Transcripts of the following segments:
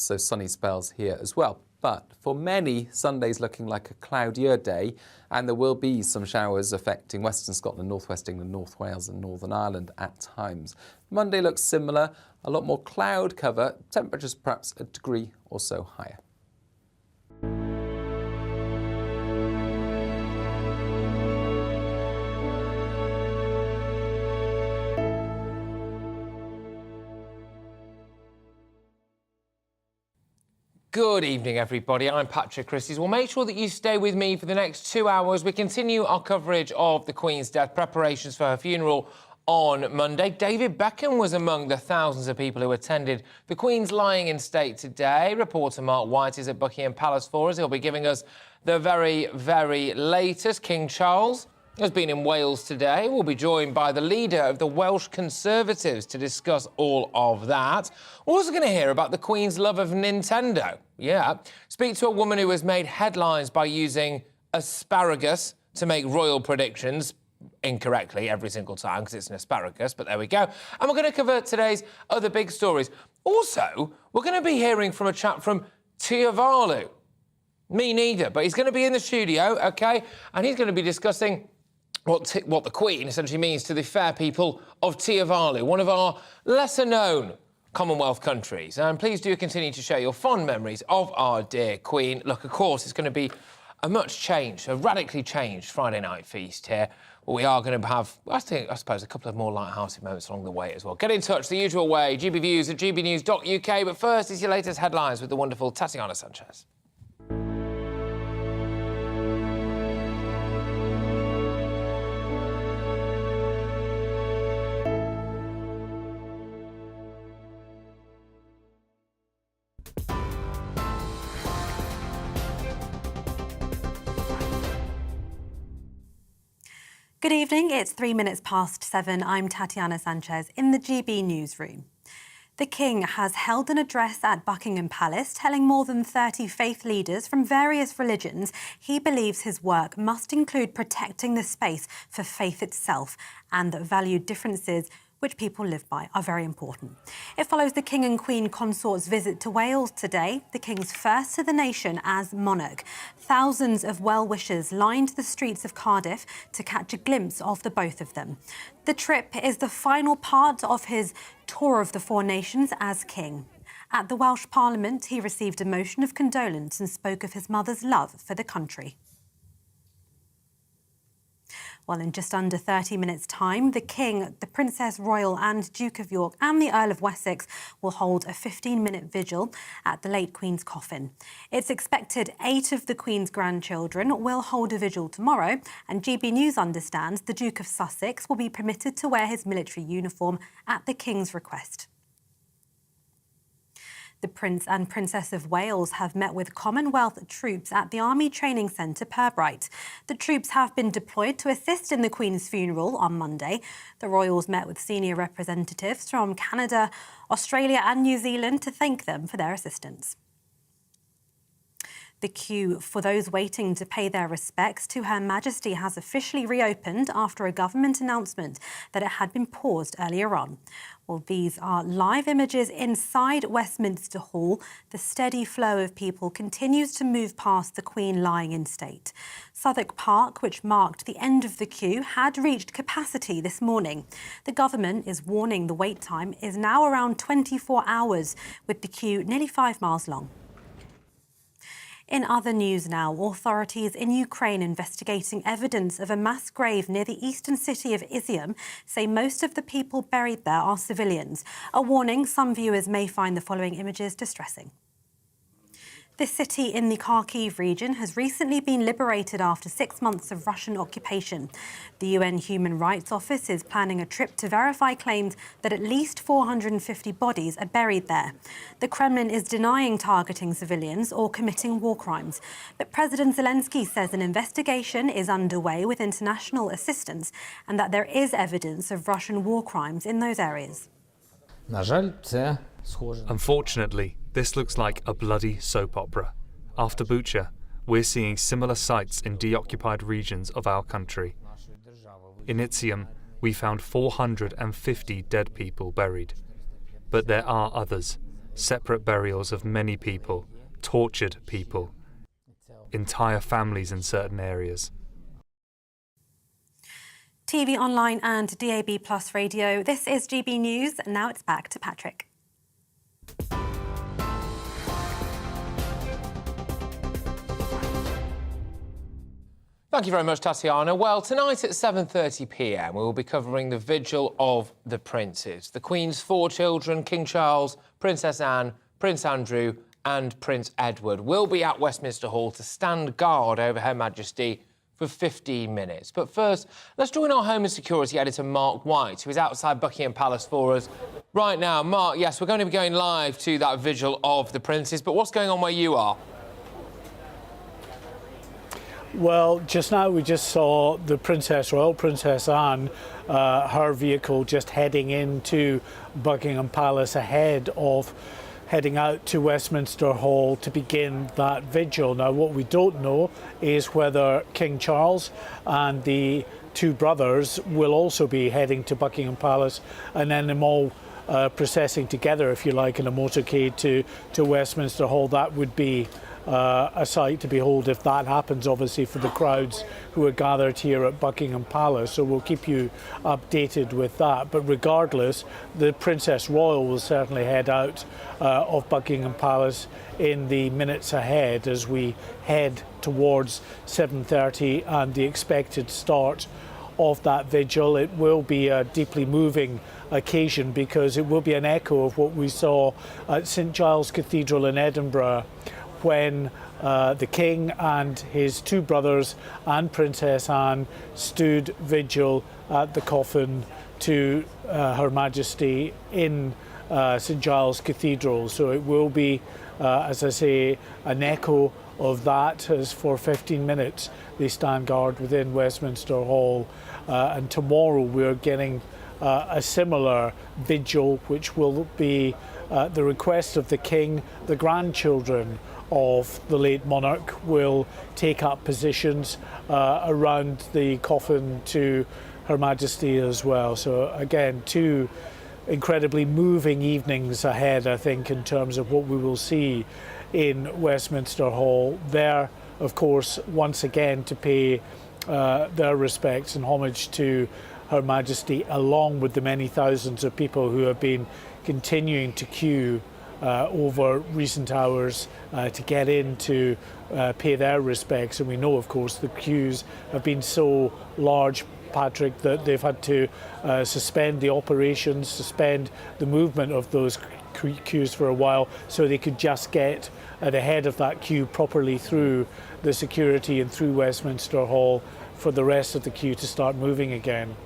So sunny spells here as well. But for many, Sunday's looking like a cloudier day, and there will be some showers affecting Western Scotland, North West England, North Wales and Northern Ireland at times. Monday looks similar, a lot more cloud cover, temperatures perhaps a degree or so higher. Good evening, everybody. I'm Patrick Christys. Well, make sure that you stay with me for the next 2 hours. We continue our coverage of the Queen's death, preparations for her funeral on Monday. David Beckham was among the thousands of people who attended the Queen's lying in state today. Reporter Mark White is at Buckingham Palace for us. He'll be giving us the very, very latest. King Charles has been in Wales today. We'll be joined by the leader of the Welsh Conservatives to discuss all of that. We're also going to hear about the Queen's love of Nintendo. Yeah. Speak to a woman who has made headlines by using asparagus to make royal predictions incorrectly every single time because it's an asparagus, but there we go. And we're going to cover today's other big stories. Also, we're going to be hearing from a chap from Tuvalu. Me neither, but he's going to be in the studio, OK? And he's going to be discussing what the Queen essentially means to the fair people of Tuvalu, one of our lesser-known Commonwealth countries. And please do continue to share your fond memories of our dear Queen. Look, of course, it's going to be a radically changed Friday night feast here. We are going to have, I suppose, a couple of more light-hearted moments along the way as well. Get in touch the usual way, gbviews at gbnews.uk. But first is your latest headlines with the wonderful Tatiana Sanchez. Good evening, it's 3 minutes past 7. I'm Tatiana Sanchez in the GB newsroom. The King has held an address at Buckingham Palace telling more than 30 faith leaders from various religions he believes his work must include protecting the space for faith itself and that valued differences which people live by are very important. It follows the King and Queen consort's visit to Wales today, the King's first to the nation as monarch. Thousands of well-wishers lined the streets of Cardiff to catch a glimpse of the both of them. The trip is the final part of his tour of the four nations as King. At the Welsh Parliament, he received a motion of condolence and spoke of his mother's love for the country. Well, in just under 30 minutes' time, the King, the Princess Royal and Duke of York and the Earl of Wessex will hold a 15-minute vigil at the late Queen's coffin. It's expected 8 of the Queen's grandchildren will hold a vigil tomorrow, and GB News understands the Duke of Sussex will be permitted to wear his military uniform at the King's request. The Prince and Princess of Wales have met with Commonwealth troops at the Army Training Centre, Purbright. The troops have been deployed to assist in the Queen's funeral on Monday. The Royals met with senior representatives from Canada, Australia and New Zealand to thank them for their assistance. The queue for those waiting to pay their respects to Her Majesty has officially reopened after a government announcement that it had been paused earlier on. Well, these are live images inside Westminster Hall. The steady flow of people continues to move past the Queen lying in state. Southwark Park, which marked the end of the queue, had reached capacity this morning. The government is warning the wait time is now around 24 hours, with the queue nearly 5 miles long. In other news now, authorities in Ukraine investigating evidence of a mass grave near the eastern city of Izium say most of the people buried there are civilians. A warning some viewers may find the following images distressing. This city in the Kharkiv region has recently been liberated after 6 months of Russian occupation. The UN Human Rights Office is planning a trip to verify claims that at least 450 bodies are buried there. The Kremlin is denying targeting civilians or committing war crimes. But President Zelensky says an investigation is underway with international assistance and that there is evidence of Russian war crimes in those areas. Unfortunately, this looks like a bloody soap opera. After Bucha, we're seeing similar sights in deoccupied regions of our country. In Izium, we found 450 dead people buried. But there are others, separate burials of many people, tortured people, entire families in certain areas. TV online and DAB Plus radio. This is GB News. Now it's back to Patrick. Thank you very much, Tatiana. Well, tonight at 7:30 p.m. we will be covering the vigil of the princes. The Queen's 4 children, King Charles, Princess Anne, Prince Andrew and Prince Edward, will be at Westminster Hall to stand guard over Her Majesty for 15 minutes. But first, let's join our Home and Security editor, Mark White, who is outside Buckingham Palace for us right now. Mark, yes, we're going to be going live to that vigil of the princes, but what's going on where you are? Well, just now we just saw the Royal Princess Anne, her vehicle just heading into Buckingham Palace ahead of heading out to Westminster Hall to begin that vigil. Now, what we don't know is whether King Charles and the 2 brothers will also be heading to Buckingham Palace, and then them all processing together, if you like, in a motorcade to Westminster Hall. That would be a sight to behold if that happens, obviously, for the crowds who are gathered here at Buckingham Palace. So we'll keep you updated with that. But regardless, the Princess Royal will certainly head out of Buckingham Palace in the minutes ahead as we head towards 7:30 and the expected start of that vigil. It will be a deeply moving occasion because it will be an echo of what we saw at St Giles Cathedral in Edinburgh, when the King and his 2 brothers and Princess Anne stood vigil at the coffin to Her Majesty in St Giles Cathedral. So it will be, as I say, an echo of that, as for 15 minutes they stand guard within Westminster Hall. And tomorrow we're getting a similar vigil, which will be the request of the King. The grandchildren of the late monarch will take up positions around the coffin to Her Majesty as well. So again, 2 incredibly moving evenings ahead, I think, in terms of what we will see in Westminster Hall. There, of course, once again to pay their respects and homage to Her Majesty, along with the many thousands of people who have been continuing to queue over recent hours to get in to pay their respects. And we know, of course, the queues have been so large, Patrick, that they've had to suspend the operations, suspend the movement of those queues for a while, so they could just get the head of that queue properly through the security and through Westminster Hall for the rest of the queue to start moving again.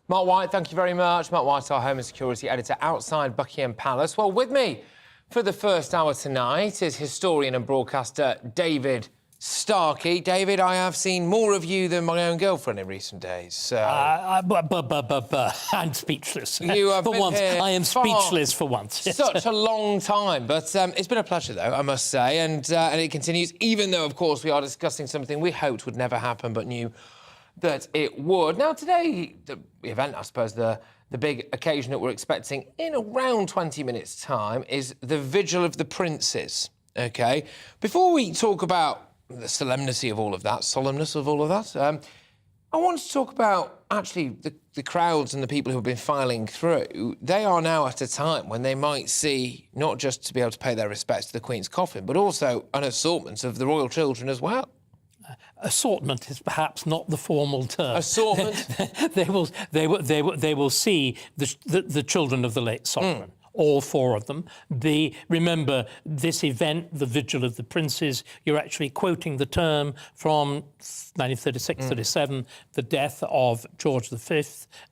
Mark White, thank you very much. Mark White, our Home and Security editor outside Buckingham Palace. Well, with me for the first hour tonight is historian and broadcaster David Starkey. David, I have seen more of you than my own girlfriend in recent days. So... I'm speechless. You have for been once. Here I am speechless for once. Such a long time, but it's been a pleasure, though, I must say, and it continues, even though, of course, we are discussing something we hoped would never happen, but knew that it would. Now, today, the event, I suppose, the big occasion that we're expecting in around 20 minutes' time is the Vigil of the Princes, OK? Before we talk about the solemnity of all of that, I want to talk about, actually, the crowds and the people who have been filing through. They are now at a time when they might see, not just to be able to pay their respects to the Queen's coffin, but also an assortment of the royal children as well. Assortment is perhaps not the formal term. Assortment? they will see the children of the late sovereign. All 4 of them. Remember, this event, the Vigil of the Princes, you're actually quoting the term from 1936-37, the death of George V,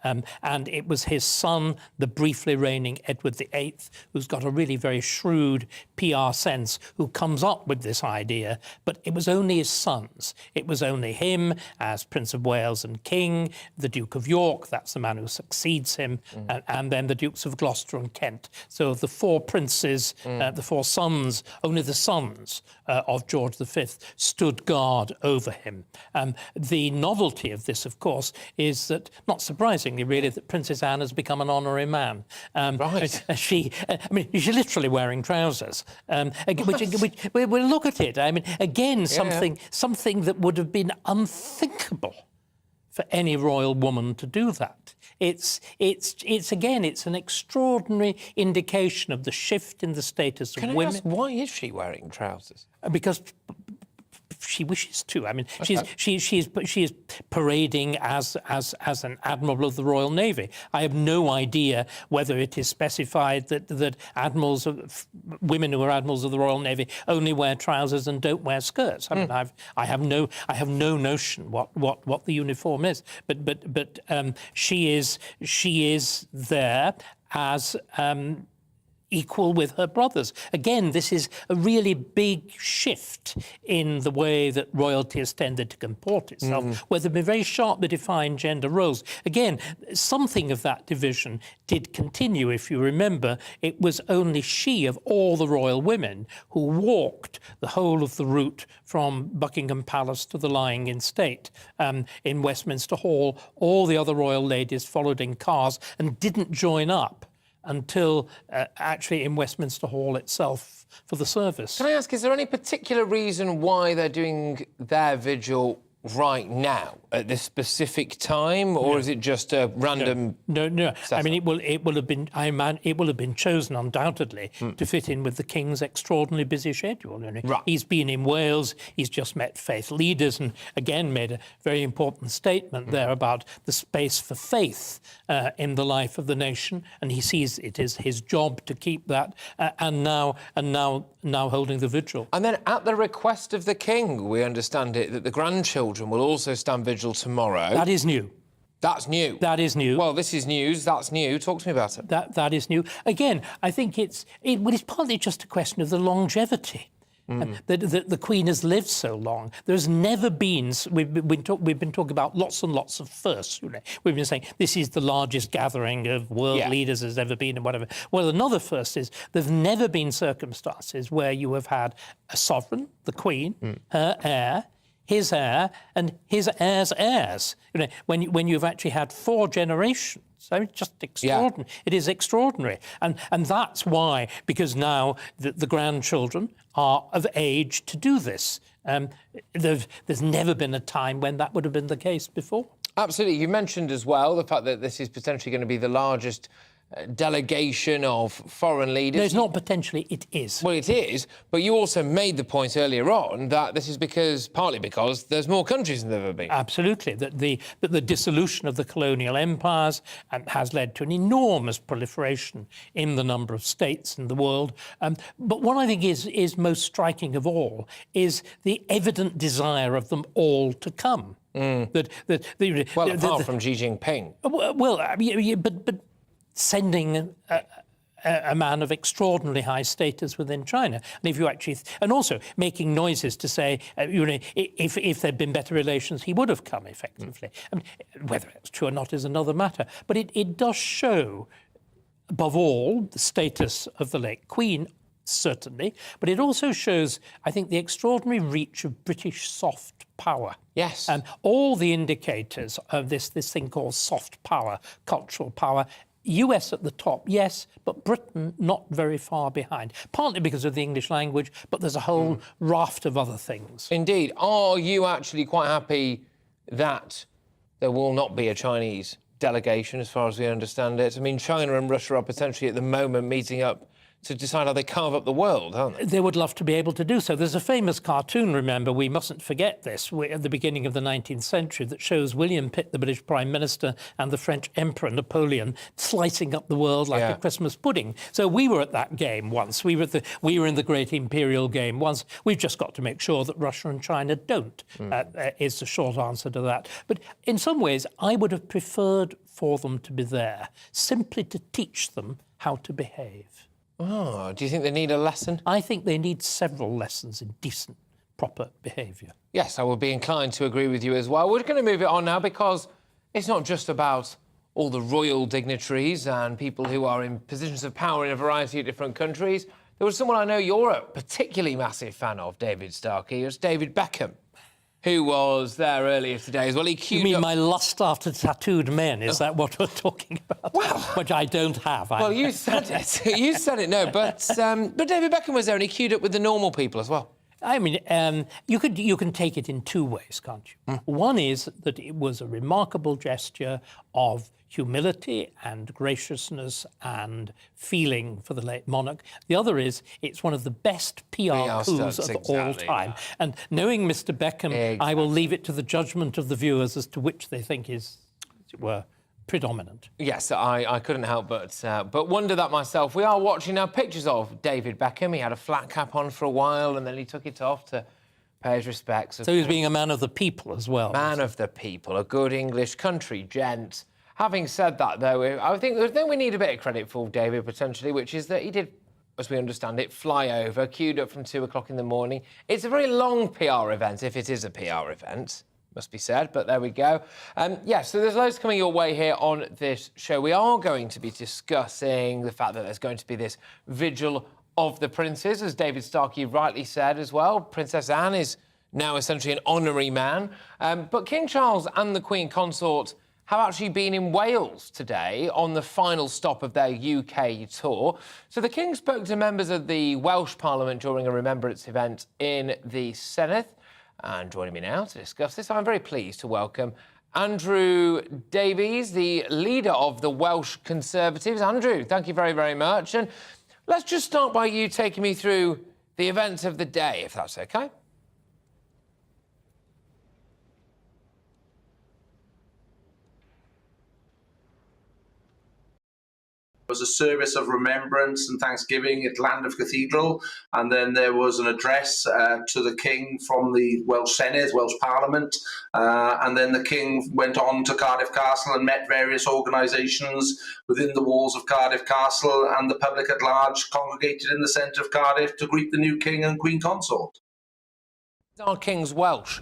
and it was his son, the briefly reigning Edward VIII, who's got a really very shrewd PR sense, who comes up with this idea, but it was only his sons. It was only him as Prince of Wales and King, the Duke of York, that's the man who succeeds him, and then the Dukes of Gloucester and Kent. that. So the four princes, the four sons, only the sons of George V stood guard over him. The novelty of this, of course, is that, not surprisingly really, that Princess Anne has become an honorary man. Right. She's literally wearing trousers. Which we'll look at it. I mean, again, something that would have been unthinkable for any royal woman to do that. It's an extraordinary indication of the shift in the status of women. Can I ask, why is she wearing trousers? Because she wishes to. I mean, she is parading as an admiral of the Royal Navy. I have no idea whether it is specified that admirals, women who are admirals of the Royal Navy, only wear trousers and don't wear skirts. I mean, I have no notion what the uniform is. But she is there as equal with her brothers. Again, this is a really big shift in the way that royalty has tended to comport itself, where there have been very sharply defined gender roles. Again, something of that division did continue. If you remember, it was only she of all the royal women who walked the whole of the route from Buckingham Palace to the lying in state. In Westminster Hall, all the other royal ladies followed in cars and didn't join up until actually in Westminster Hall itself for the service. Can I ask, is there any particular reason why they're doing their vigil right now at this specific time, or is it just a random? No. I mean, it will have been chosen undoubtedly to fit in with the King's extraordinarily busy schedule. You know? Right. He's been in Wales. He's just met faith leaders, and again made a very important statement there about the space for faith in the life of the nation, and he sees it is his job to keep that. And now holding the vigil. And then, at the request of the King, we understand it that the grandchildren will also stand vigil tomorrow. That is new. That's new. That is new. Well, this is news. That's new. Talk to me about it. That is new. Again, I think it's partly just a question of the longevity. The Queen has lived so long. There's never been. We've been talking about lots and lots of firsts. You know? We've been saying this is the largest gathering of world leaders there's ever been, and whatever. Well, another first is there've never been circumstances where you have had a sovereign, the Queen, her heir, his heir, and his heir's heirs. You know, when you've actually had 4 generations. I mean, just extraordinary. Yeah. It is extraordinary. And that's why, because now the grandchildren are of age to do this. There's never been a time when that would have been the case before. Absolutely. You mentioned as well the fact that this is potentially going to be the largest delegation of foreign leaders. No, it's not potentially, it is. Well, it is, but you also made the point earlier on that this is partly because there's more countries than there have ever been. Absolutely, that the dissolution of the colonial empires has led to an enormous proliferation in the number of states in the world. But what I think is most striking of all is the evident desire of them all to come. Apart from Xi Jinping. But sending a man of extraordinarily high status within China, and if you actually, and also making noises to say, if there'd been better relations, he would have come effectively. I mean, whether it's true or not is another matter. But it does show, above all, the status of the late Queen, certainly, but it also shows, I think, the extraordinary reach of British soft power. Yes. And all the indicators of this thing called soft power, cultural power. US at the top, yes, but Britain not very far behind, partly because of the English language, but there's a whole raft of other things. Indeed. Are you actually quite happy that there will not be a Chinese delegation, as far as we understand it? I mean, China and Russia are potentially at the moment meeting up to decide how they carve up the world, aren't they? They would love to be able to do so. There's a famous cartoon, remember, we mustn't forget this, at the beginning of the 19th century, that shows William Pitt, the British Prime Minister, and the French Emperor Napoleon slicing up the world like a Christmas pudding. So we were at that game once. We were in the great imperial game once. We've just got to make sure that Russia and China don't, is the short answer to that. But in some ways, I would have preferred for them to be there, simply to teach them how to behave. Oh, do you think they need a lesson? I think they need several lessons in decent, proper behaviour. Yes, I would be inclined to agree with you as well. We're going to move it on now because it's not just about all the royal dignitaries and people who are in positions of power in a variety of different countries. There was someone I know you're a particularly massive fan of, David Starkey. It was David Beckham, who was there earlier today as well. He queued You mean up... my lust after tattooed men? Is that what we're talking about? Well... Which I don't have. Well, you said it. You said it, no. But David Beckham was there and he queued up with the normal people as well. I mean, you can take it in two ways, can't you? One is that it was a remarkable gesture of humility and graciousness and feeling for the late monarch. The other is it's one of the best PR coups of all time. Yeah. And knowing Mr. Beckham, I will leave it to the judgment of the viewers as to which they think is, as it were, predominant. Yes, I couldn't help but wonder that myself. We are watching now pictures of David Beckham. He had a flat cap on for a while and then he took it off to pay his respects. So he was being a man of the people as well. Man of the people, a good English country gent. Having said that, though, I think we need a bit of credit for David, potentially, which is that he did, as we understand it, fly over, queued up from 2 o'clock in the morning. It's a very long PR event, if it is a PR event, must be said, but there we go. Yeah, so there's loads coming your way here on this show. We are going to be discussing the fact that there's going to be this vigil of the princes, as David Starkey rightly said as well. Princess Anne is now essentially an honorary man. But King Charles and the Queen Consort have actually been in Wales today on the final stop of their UK tour. So the King spoke to members of the Welsh Parliament during a remembrance event in the Senedd. And joining me now to discuss this, I'm very pleased to welcome Andrew Davies, the leader of the Welsh Conservatives. Andrew, thank you very, very much. And let's just start by you taking me through the events of the day, if that's OK. There was a service of remembrance and thanksgiving at Llandaff Cathedral, and then there was an address to the King from the Welsh Senedd, Welsh Parliament, and then the King went on to Cardiff Castle and met various organisations within the walls of Cardiff Castle, and the public at large congregated in the centre of Cardiff to greet the new King and Queen Consort. Our King's Welsh.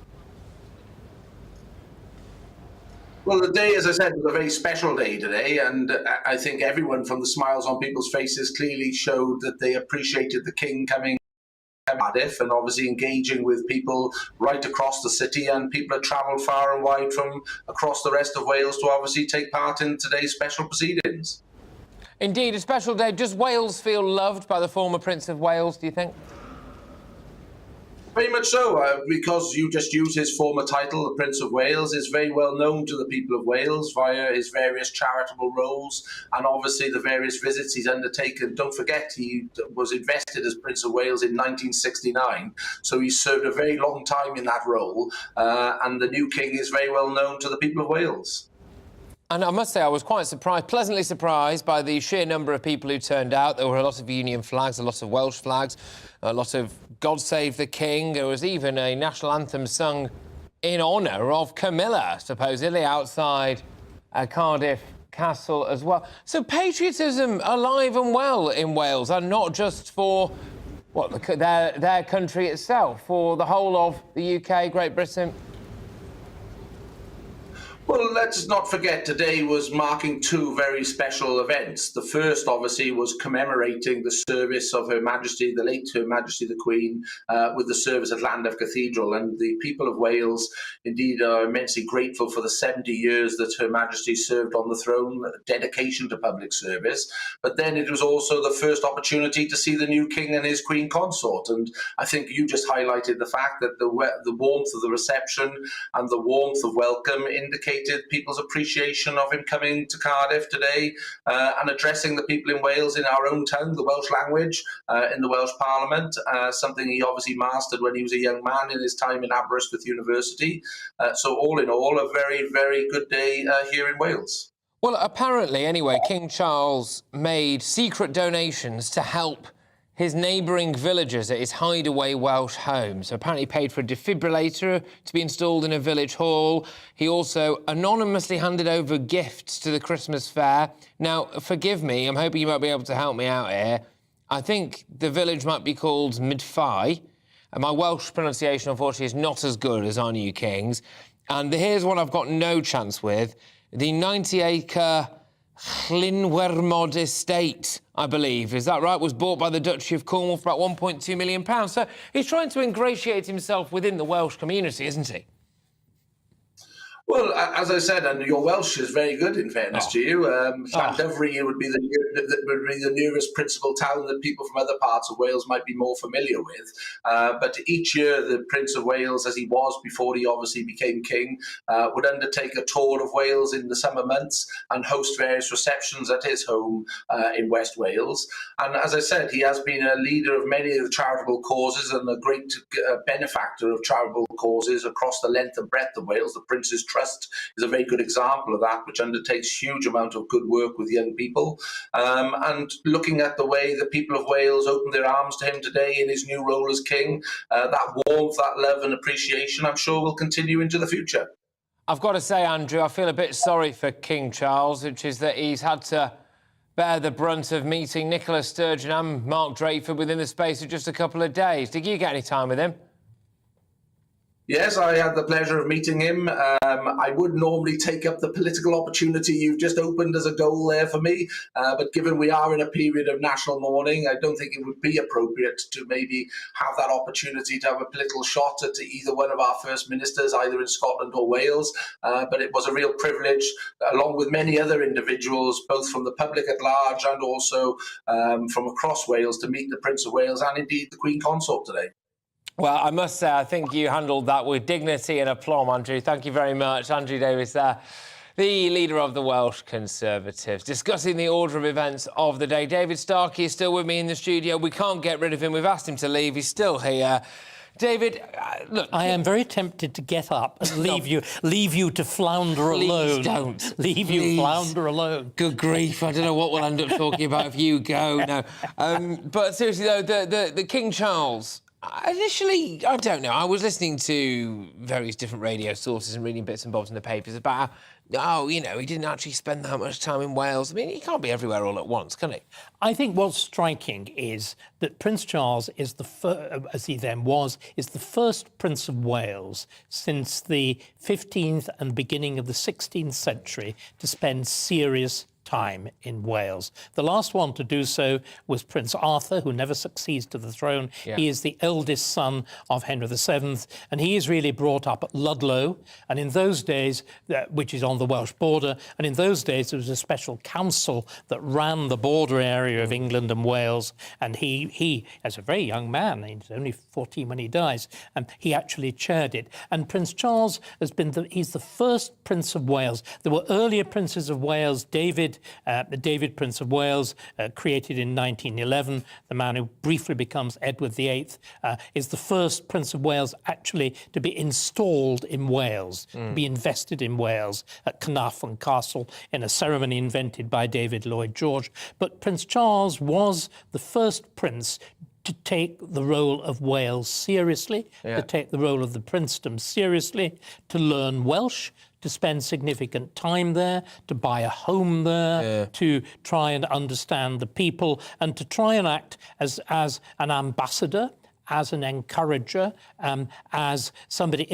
Well, the day, as I said, was a very special day today, and I think everyone, from the smiles on people's faces, clearly showed that they appreciated the King coming to Cardiff and obviously engaging with people right across the city, and people had travelled far and wide from across the rest of Wales to obviously take part in today's special proceedings. Indeed, a special day. Does Wales feel loved by the former Prince of Wales, do you think? Very much so, because you just use his former title, the Prince of Wales, is very well known to the people of Wales via his various charitable roles and obviously the various visits he's undertaken. Don't forget, he was invested as Prince of Wales in 1969, so he served a very long time in that role, and the new King is very well known to the people of Wales. And I must say, I was quite surprised, pleasantly surprised by the sheer number of people who turned out. There were a lot of Union flags, a lot of Welsh flags, a lot of God Save the King. There was even a national anthem sung in honour of Camilla, supposedly, outside Cardiff Castle as well. So patriotism alive and well in Wales, and not just for their country itself, for the whole of the UK, Great Britain. Well, let's not forget today was marking two very special events. The first, obviously, was commemorating the service of Her Majesty, the late Her Majesty the Queen, with the service at Llandaff Cathedral. And the people of Wales, indeed, are immensely grateful for the 70 years that Her Majesty served on the throne, dedication to public service. But then it was also the first opportunity to see the new King and his Queen Consort. And I think you just highlighted the fact that the warmth of the reception and the warmth of welcome indicated people's appreciation of him coming to Cardiff today and addressing the people in Wales in our own tongue, the Welsh language, in the Welsh Parliament, something he obviously mastered when he was a young man in his time in Aberystwyth University. So all in all, a very, very good day here in Wales. Well, apparently, anyway, King Charles made secret donations to help his neighbouring villagers at his hideaway Welsh home. So apparently he paid for a defibrillator to be installed in a village hall. He also anonymously handed over gifts to the Christmas fair. Now, forgive me, I'm hoping you might be able to help me out here. I think the village might be called Midfai, and my Welsh pronunciation, unfortunately, is not as good as our new King's. And here's one I've got no chance with. the 90-acre Llynwermod estate, I believe, is that right, was bought by the Duchy of Cornwall for about £1.2 million. So he's trying to ingratiate himself within the Welsh community, isn't he? Well, as I said, and your Welsh is very good, in fairness to you. Llandovery would be the nearest principal town that people from other parts of Wales might be more familiar with. But each year, the Prince of Wales, as he was before he obviously became king, would undertake a tour of Wales in the summer months and host various receptions at his home in West Wales. And as I said, he has been a leader of many of the charitable causes and a great benefactor of charitable causes across the length and breadth of Wales. The Prince's Trust is a very good example of that, which undertakes huge amount of good work with young people. And looking at the way the people of Wales opened their arms to him today in his new role as king, that warmth, that love and appreciation, I'm sure will continue into the future. I've got to say, Andrew, I feel a bit sorry for King Charles, which is that he's had to bear the brunt of meeting Nicola Sturgeon and Mark Drakeford within the space of just a couple of days. Did you get any time with him? Yes, I had the pleasure of meeting him. I would normally take up the political opportunity you've just opened as a goal there for me, but given we are in a period of national mourning, I don't think it would be appropriate to maybe have that opportunity to have a political shot at either one of our First Ministers, either in Scotland or Wales. But it was a real privilege, along with many other individuals, both from the public at large and also from across Wales, to meet the Prince of Wales and indeed the Queen Consort today. Well, I must say, I think you handled that with dignity and aplomb, Andrew. Thank you very much. Andrew Davies there, the leader of the Welsh Conservatives, discussing the order of events of the day. David Starkey is still with me in the studio. We can't get rid of him. We've asked him to leave. He's still here. David, look... I am very tempted to get up and leave you to flounder alone. Please don't. Leave you flounder alone. Good grief, I don't know what we'll end up talking about if you go. No. But seriously, though, the King Charles... Initially, I don't know, I was listening to various different radio sources and reading bits and bobs in the papers about how, he didn't actually spend that much time in Wales. I mean, he can't be everywhere all at once, can he? I think what's striking is that Prince Charles is as he then was, is the first Prince of Wales since the 15th and beginning of the 16th century to spend serious time in Wales. The last one to do so was Prince Arthur, who never succeeds to the throne. Yeah. He is the eldest son of Henry VII, and he is really brought up at Ludlow, and in those days, which is on the Welsh border, and in those days there was a special council that ran the border area of England and Wales, and he as a very young man, he's only 14 when he dies, and he actually chaired it. And Prince Charles has been he's the first Prince of Wales. There were earlier Princes of Wales. David, Prince of Wales, created in 1911, the man who briefly becomes Edward VIII, is the first Prince of Wales actually to be installed in Wales, to be invested in Wales at Carnarvon Castle in a ceremony invented by David Lloyd George. But Prince Charles was the first prince to take the role of Wales seriously, to take the role of the princedom seriously, to learn Welsh, to spend significant time there, to buy a home there, to try and understand the people, and to try and act as an ambassador, as an encourager, as somebody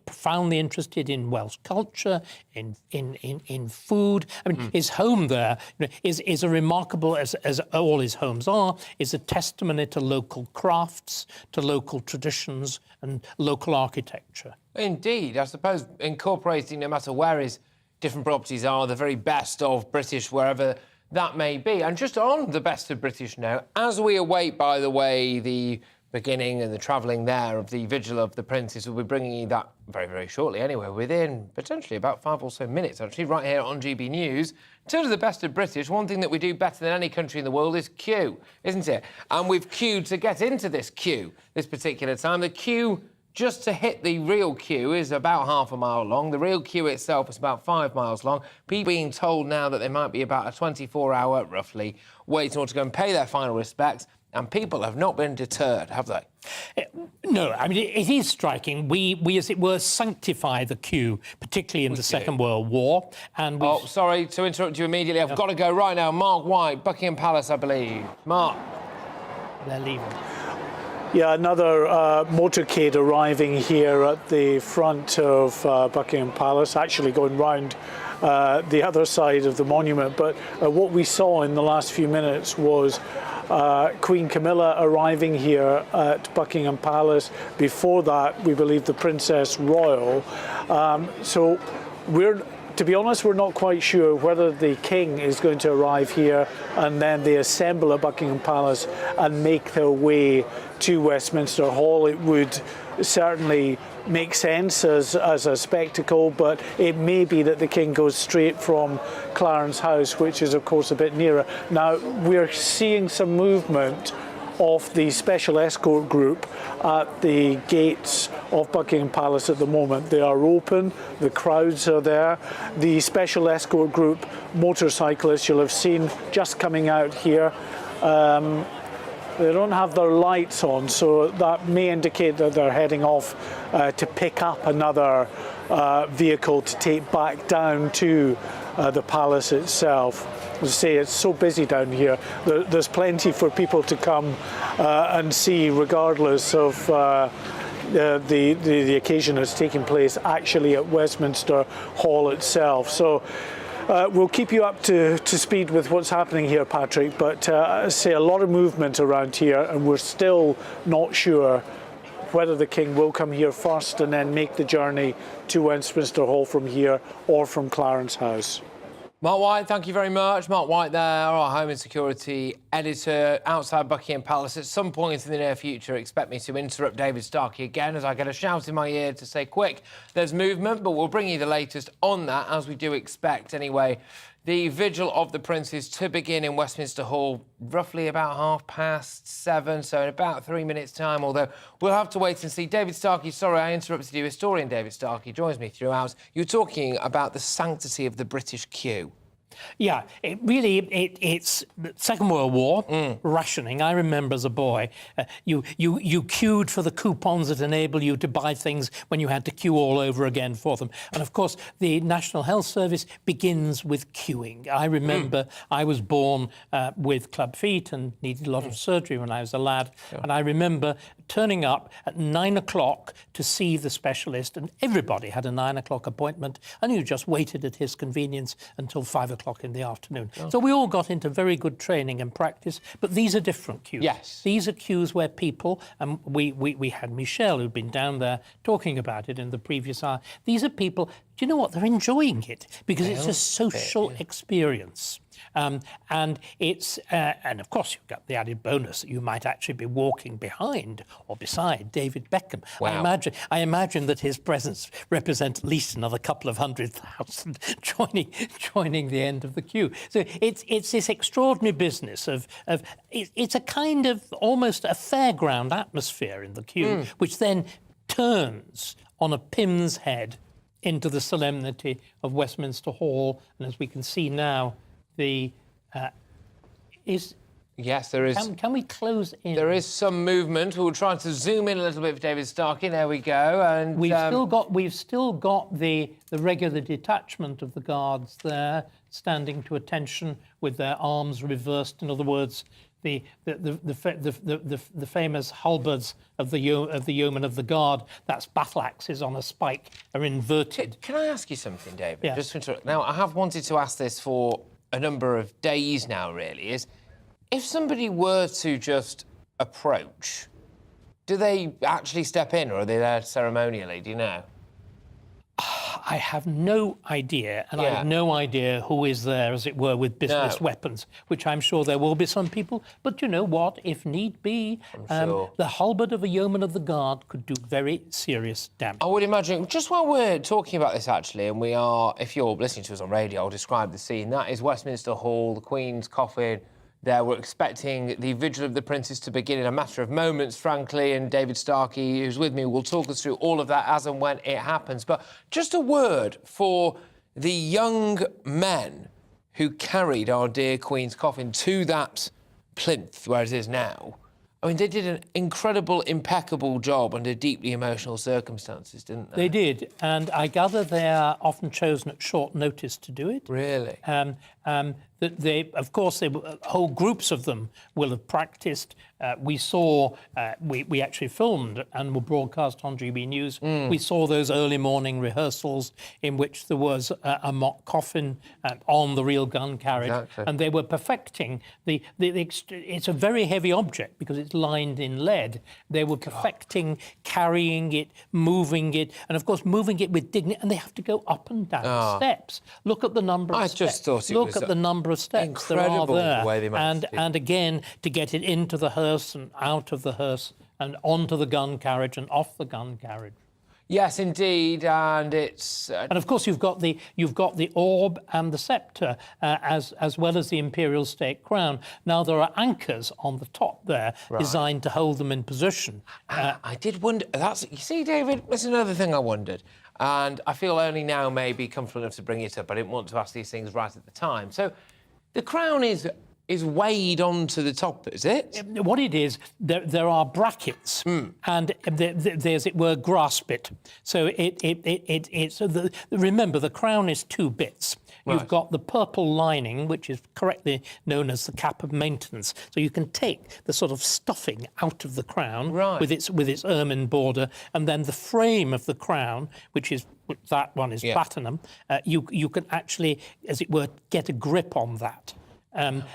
profoundly interested in Welsh culture, in food. I mean, his home there is a remarkable, as all his homes are, is a testimony to local crafts, to local traditions and local architecture. Indeed, I suppose incorporating, no matter where his different properties are, the very best of British, wherever that may be. And just on the best of British now, as we await, by the way, the beginning and the travelling there of the Vigil of the Princes, we'll be bringing you that very, very shortly anyway, within potentially about 5 or so minutes, actually, right here on GB News. In terms of the best of British, one thing that we do better than any country in the world is queue, isn't it? And we've queued to get into this queue this particular time. The queue just to hit the real queue is about half a mile long. The real queue itself is about 5 miles long. People being told now that there might be about a 24-hour, roughly, wait in order to go and pay their final respects, and people have not been deterred, have they? No, I mean, it is striking. We, as it were, sanctify the queue, particularly in the Second World War. And oh, sorry to interrupt you immediately. I've got to go right now. Mark White, Buckingham Palace, I believe. Mark. They're leaving. Yeah, another motorcade arriving here at the front of Buckingham Palace, actually going round the other side of the monument. But what we saw in the last few minutes was Queen Camilla arriving here at Buckingham Palace. Before that, we believe the Princess Royal. So to be honest, we're not quite sure whether the King is going to arrive here and then they assemble at Buckingham Palace and make their way to Westminster Hall. It would certainly make sense as a spectacle, but it may be that the King goes straight from Clarence House, which is of course a bit nearer. Now, we're seeing some movement of the special escort group at the gates of Buckingham Palace at the moment. They are open, the crowds are there. The special escort group motorcyclists you'll have seen just coming out here. They don't have their lights on, so that may indicate that they're heading off to pick up another vehicle to take back down to the palace itself. As I say, it's so busy down here. There's plenty for people to come and see, regardless of the occasion that's taking place actually at Westminster Hall itself. So we'll keep you up to speed with what's happening here, Patrick, but I say a lot of movement around here, and we're still not sure whether the King will come here first and then make the journey to Westminster Hall from here or from Clarence House. Mark White, thank you very much. Mark White there, our Home and Security editor outside Buckingham Palace. At some point in the near future, expect me to interrupt David Starkey again as I get a shout in my ear to say, quick, there's movement, but we'll bring you the latest on that, as we do expect anyway. The vigil of the princes to begin in Westminster Hall roughly about 7:30, so in about 3 minutes' time, although we'll have to wait and see. David Starkey, sorry I interrupted you. Historian David Starkey joins me throughout. You're talking about the sanctity of the British queue. Yeah, it's the Second World War, rationing. I remember as a boy, you queued for the coupons that enable you to buy things when you had to queue all over again for them. And of course, the National Health Service begins with queuing. I remember I was born with club feet and needed a lot of surgery when I was a lad. Sure. And I remember turning up at 9 o'clock to see the specialist, and everybody had a 9 o'clock appointment, and you just waited at his convenience until 5 o'clock in the afternoon. Oh. So we all got into very good training and practice, but these are different queues. Yes. These are queues where people, and we had Michelle who'd been down there talking about it in the previous hour. These are people, do you know what, they're enjoying it because it's a social experience. And it's, and of course you've got the added bonus that you might actually be walking behind or beside David Beckham. Wow. I imagine that his presence represents at least another couple of 100,000 joining the end of the queue. So it's this extraordinary business of it's a kind of almost a fairground atmosphere in the queue, which then turns on a pin's head into the solemnity of Westminster Hall, and as we can see now, Yes, there is. Can we close in? There is some movement. We'll try to zoom in a little bit for David Starkey. There we go. And we've still got the regular detachment of the guards there, standing to attention with their arms reversed. In other words, the famous halberds of the yeomen of the guard, that's battle axes on a spike, are inverted. Can I ask you something, David? Yeah. Just to interrupt. Now, I have wanted to ask this for a number of days now, really, is if somebody were to just approach, do they actually step in or are they there ceremonially? Do you know? I have no idea, and I have no idea who is there, as it were, with business weapons, which I'm sure there will be some people. But you know what? If need be, sure. the halberd of a yeoman of the guard could do very serious damage. I would imagine, just while we're talking about this, actually, and we are, if you're listening to us on radio, I'll describe the scene. That is Westminster Hall, the Queen's coffin. There, we're expecting the vigil of the princes to begin in a matter of moments, frankly, and David Starkey, who's with me, will talk us through all of that as and when it happens. But just a word for the young men who carried our dear Queen's coffin to that plinth where it is now. I mean, they did an incredible, impeccable job under deeply emotional circumstances, didn't they? They did, and I gather they are often chosen at short notice to do it. Really? Of course, whole groups of them will have practiced. We saw, we actually filmed and were broadcast on GB News. We saw those early morning rehearsals in which there was a mock coffin on the real gun carriage, and they were perfecting it's a very heavy object because it's lined in lead. They were perfecting carrying it, moving it, and of course moving it with dignity. And they have to go up and down steps. Look at the number of steps. I just thought it was at the number of steps incredible there are there. The way they managed and again, to get it into the hearse and out of the hearse and onto the gun carriage and off the gun carriage. Yes, indeed, and it's... And of course, you've got the orb and the sceptre, as well as the imperial state crown. Now there are anchors on the top there, designed to hold them in position. I did wonder. You see, David, that's another thing I wondered, and I feel only now maybe comfortable enough to bring it up. I didn't want to ask these things right at the time. So, the crown is weighed onto the top, is it? What it is, there are brackets, and there's, it were, grasp it. So remember, the crown is two bits. You've got the purple lining, which is correctly known as the cap of maintenance. So you can take the sort of stuffing out of the crown with its ermine border, and then the frame of the crown, which is that one is platinum. You can actually, as it were, get a grip on that.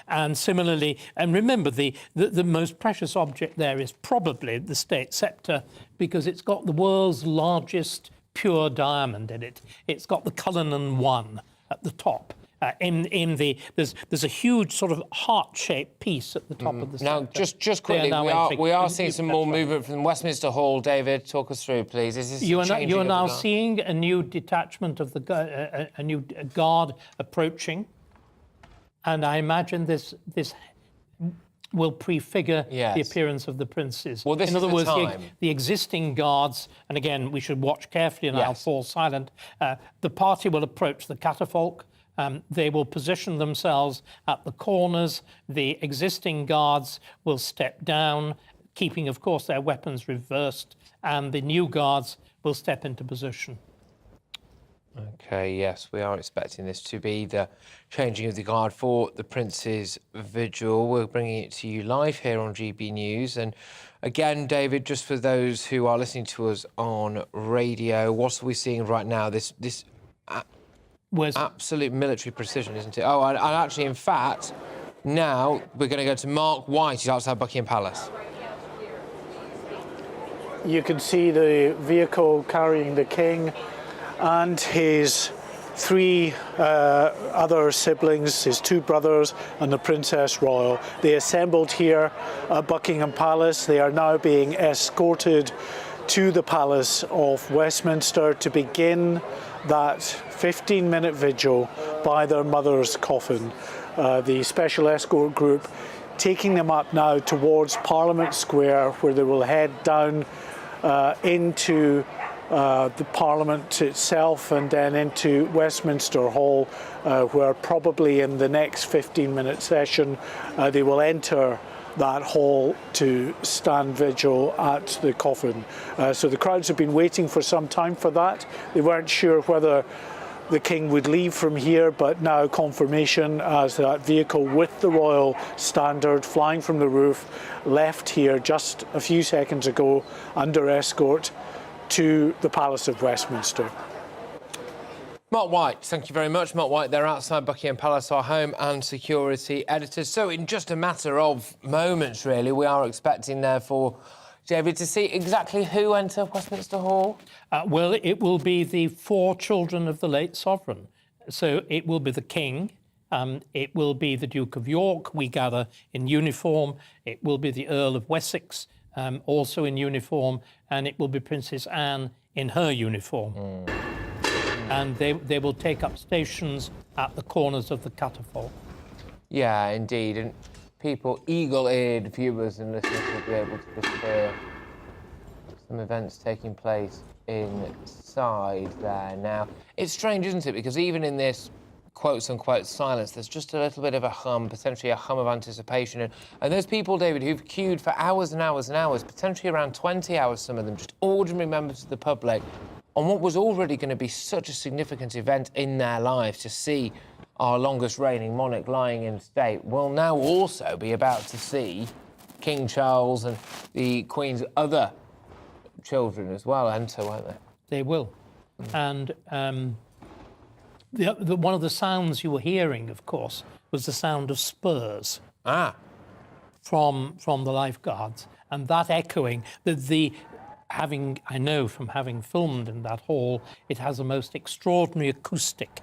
And similarly, and remember, the most precious object there is probably the state sceptre, because it's got the world's largest pure diamond in it. It's got the Cullinan 1 at the top. There's a huge sort of heart-shaped piece at the top of the sceptre. Now, just quickly, we are seeing some more movement from Westminster Hall. David, talk us through, please. Is this you are now seeing a new detachment of a new guard approaching. And I imagine this will prefigure the appearance of the princes. Well, in other words, the existing guards, and again, we should watch carefully and I'll fall silent, the party will approach the catafalque. They will position themselves at the corners. The existing guards will step down, keeping, of course, their weapons reversed, and the new guards will step into position. OK, yes, we are expecting this to be the changing of the guard for the Prince's vigil. We're bringing it to you live here on GB News. And again, David, just for those who are listening to us on radio, what are we seeing right now? This absolute military precision, isn't it? Oh, and actually, in fact, now we're going to go to Mark White, who's outside Buckingham Palace. You can see the vehicle carrying the king and his three other siblings, his two brothers and the Princess Royal. They assembled here at Buckingham Palace. They are now being escorted to the Palace of Westminster to begin that 15-minute vigil by their mother's coffin. The special escort group taking them up now towards Parliament Square, where they will head down into the Parliament itself and then into Westminster Hall, where probably in the next 15-minute session they will enter that hall to stand vigil at the coffin. So the crowds have been waiting for some time for that. They weren't sure whether the king would leave from here, but now confirmation as that vehicle with the royal standard flying from the roof left here just a few seconds ago under escort to the Palace of Westminster. Mark White, thank you very much. Mark White, they're outside Buckingham Palace, our home and security editors. So in just a matter of moments, really, we are expecting, therefore, David, to see exactly who enter Westminster Hall? Well, it will be the four children of the late sovereign. So it will be the king, it will be the Duke of York, we gather, in uniform. It will be the Earl of Wessex, also in uniform, and it will be Princess Anne in her uniform. And they will take up stations at the corners of the catafalque. Yeah, indeed. And people, eagle-eared viewers and listeners will be able to just hear some events taking place inside there. Now, it's strange, isn't it? Because even in this quotes-unquote silence, there's just a little bit of a hum, potentially a hum of anticipation. And there's people, David, who've queued for hours and hours and hours, potentially around 20 hours, some of them, just ordinary members of the public, on what was already going to be such a significant event in their lives, to see our longest reigning monarch lying in state, will now also be about to see King Charles and the Queen's other children as well enter, won't they? They will. And one of the sounds you were hearing, of course, was the sound of spurs from the lifeguards, and that echoing I know from having filmed in that hall, it has the most extraordinary acoustic,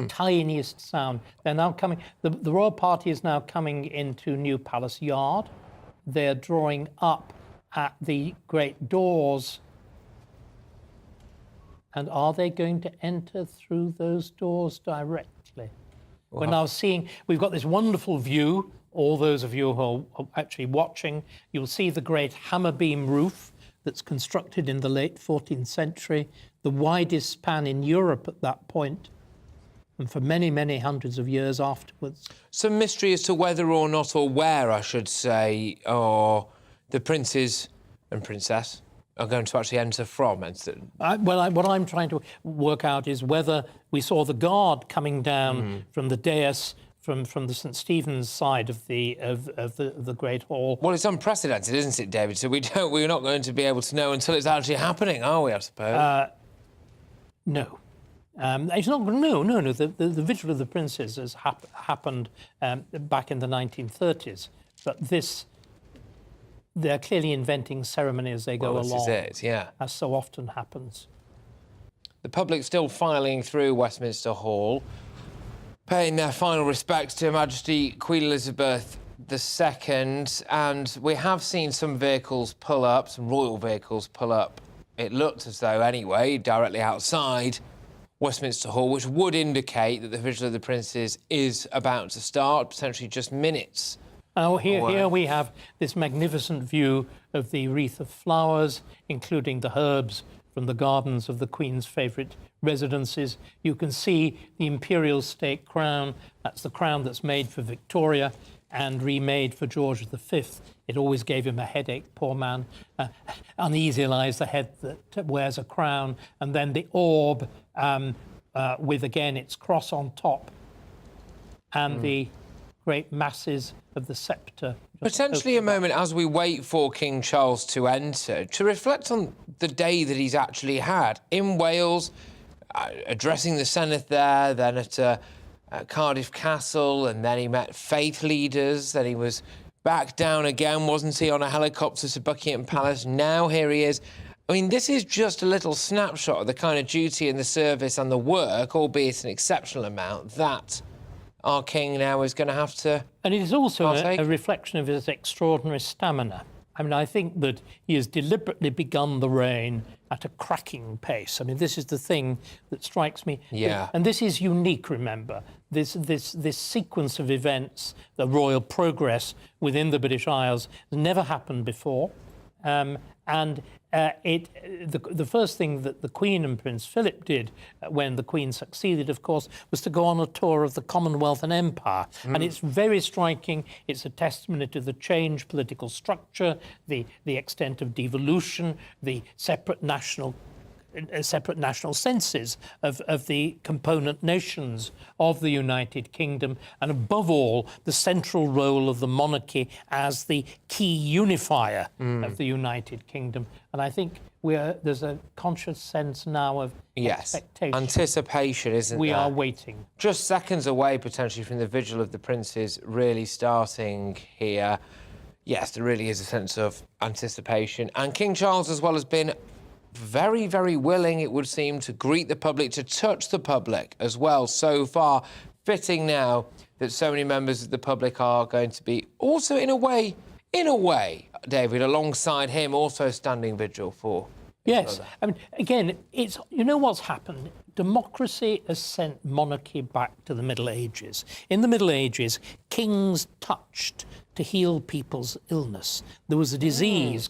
tiniest sound. They're now coming. The royal party is now coming into New Palace Yard. They're drawing up at the great doors. And are they going to enter through those doors directly? Wow. We're now seeing, we've got this wonderful view. All those of you who are actually watching, you'll see the great hammer beam roof that's constructed in the late 14th century, the widest span in Europe at that point, and for many, many hundreds of years afterwards. Some mystery as to whether or not, or where, I should say, or the princes and princess are going to actually enter from. What I'm trying to work out is whether we saw the guard coming down from the dais, from the St Stephen's side of the Great Hall. Well, it's unprecedented, isn't it, David? So we're not going to be able to know until it's actually happening, are we? I suppose. No. It's not. No. The vigil of the princes has happened back in the 1930s, but this. They're clearly inventing ceremony as they go along. This is it, yeah. As so often happens. The public still filing through Westminster Hall, paying their final respects to Her Majesty Queen Elizabeth II, and we have seen some vehicles pull up, some royal vehicles pull up. It looked as though, anyway, directly outside Westminster Hall, which would indicate that the Vigil of the Princes is about to start, potentially just minutes. Now, here we have this magnificent view of the wreath of flowers, including the herbs from the gardens of the Queen's favourite residences. You can see the imperial state crown. That's the crown that's made for Victoria and remade for George V. It always gave him a headache, poor man. Uneasy lies the head that wears a crown. And then the orb with, again, its cross on top. And the great masses of the sceptre. Potentially a moment as we wait for King Charles to enter, to reflect on the day that he's actually had in Wales, addressing the Senate there, then at Cardiff Castle, and then he met faith leaders, then he was back down again, wasn't he, on a helicopter to Buckingham Palace. Now here he is. I mean, this is just a little snapshot of the kind of duty and the service and the work, albeit an exceptional amount, that our king now is going to have to. And it is also a reflection of his extraordinary stamina. I mean, I think that he has deliberately begun the reign at a cracking pace. I mean, this is the thing that strikes me. Yeah. And this is unique, remember. This sequence of events, the royal progress within the British Isles, has never happened before. The first thing that the Queen and Prince Philip did when the Queen succeeded, of course, was to go on a tour of the Commonwealth and Empire. And it's very striking. It's a testimony to the changed political structure, the extent of devolution, the separate national senses of the component nations of the United Kingdom, and above all, the central role of the monarchy as the key unifier of the United Kingdom. And I think there's a conscious sense now of expectation. Anticipation, isn't there? We are waiting. Just seconds away, potentially, from the Vigil of the Princes really starting here. Yes, there really is a sense of anticipation. And King Charles, as well, has been very, very willing, it would seem, to greet the public, to touch the public as well so far. Fitting now that so many members of the public are going to be also, in a way, David, alongside him, also standing vigil for his brother. I mean, again, it's, you know what's happened? Democracy has sent monarchy back to the Middle Ages. In the Middle Ages, kings touched to heal people's illness. There was a disease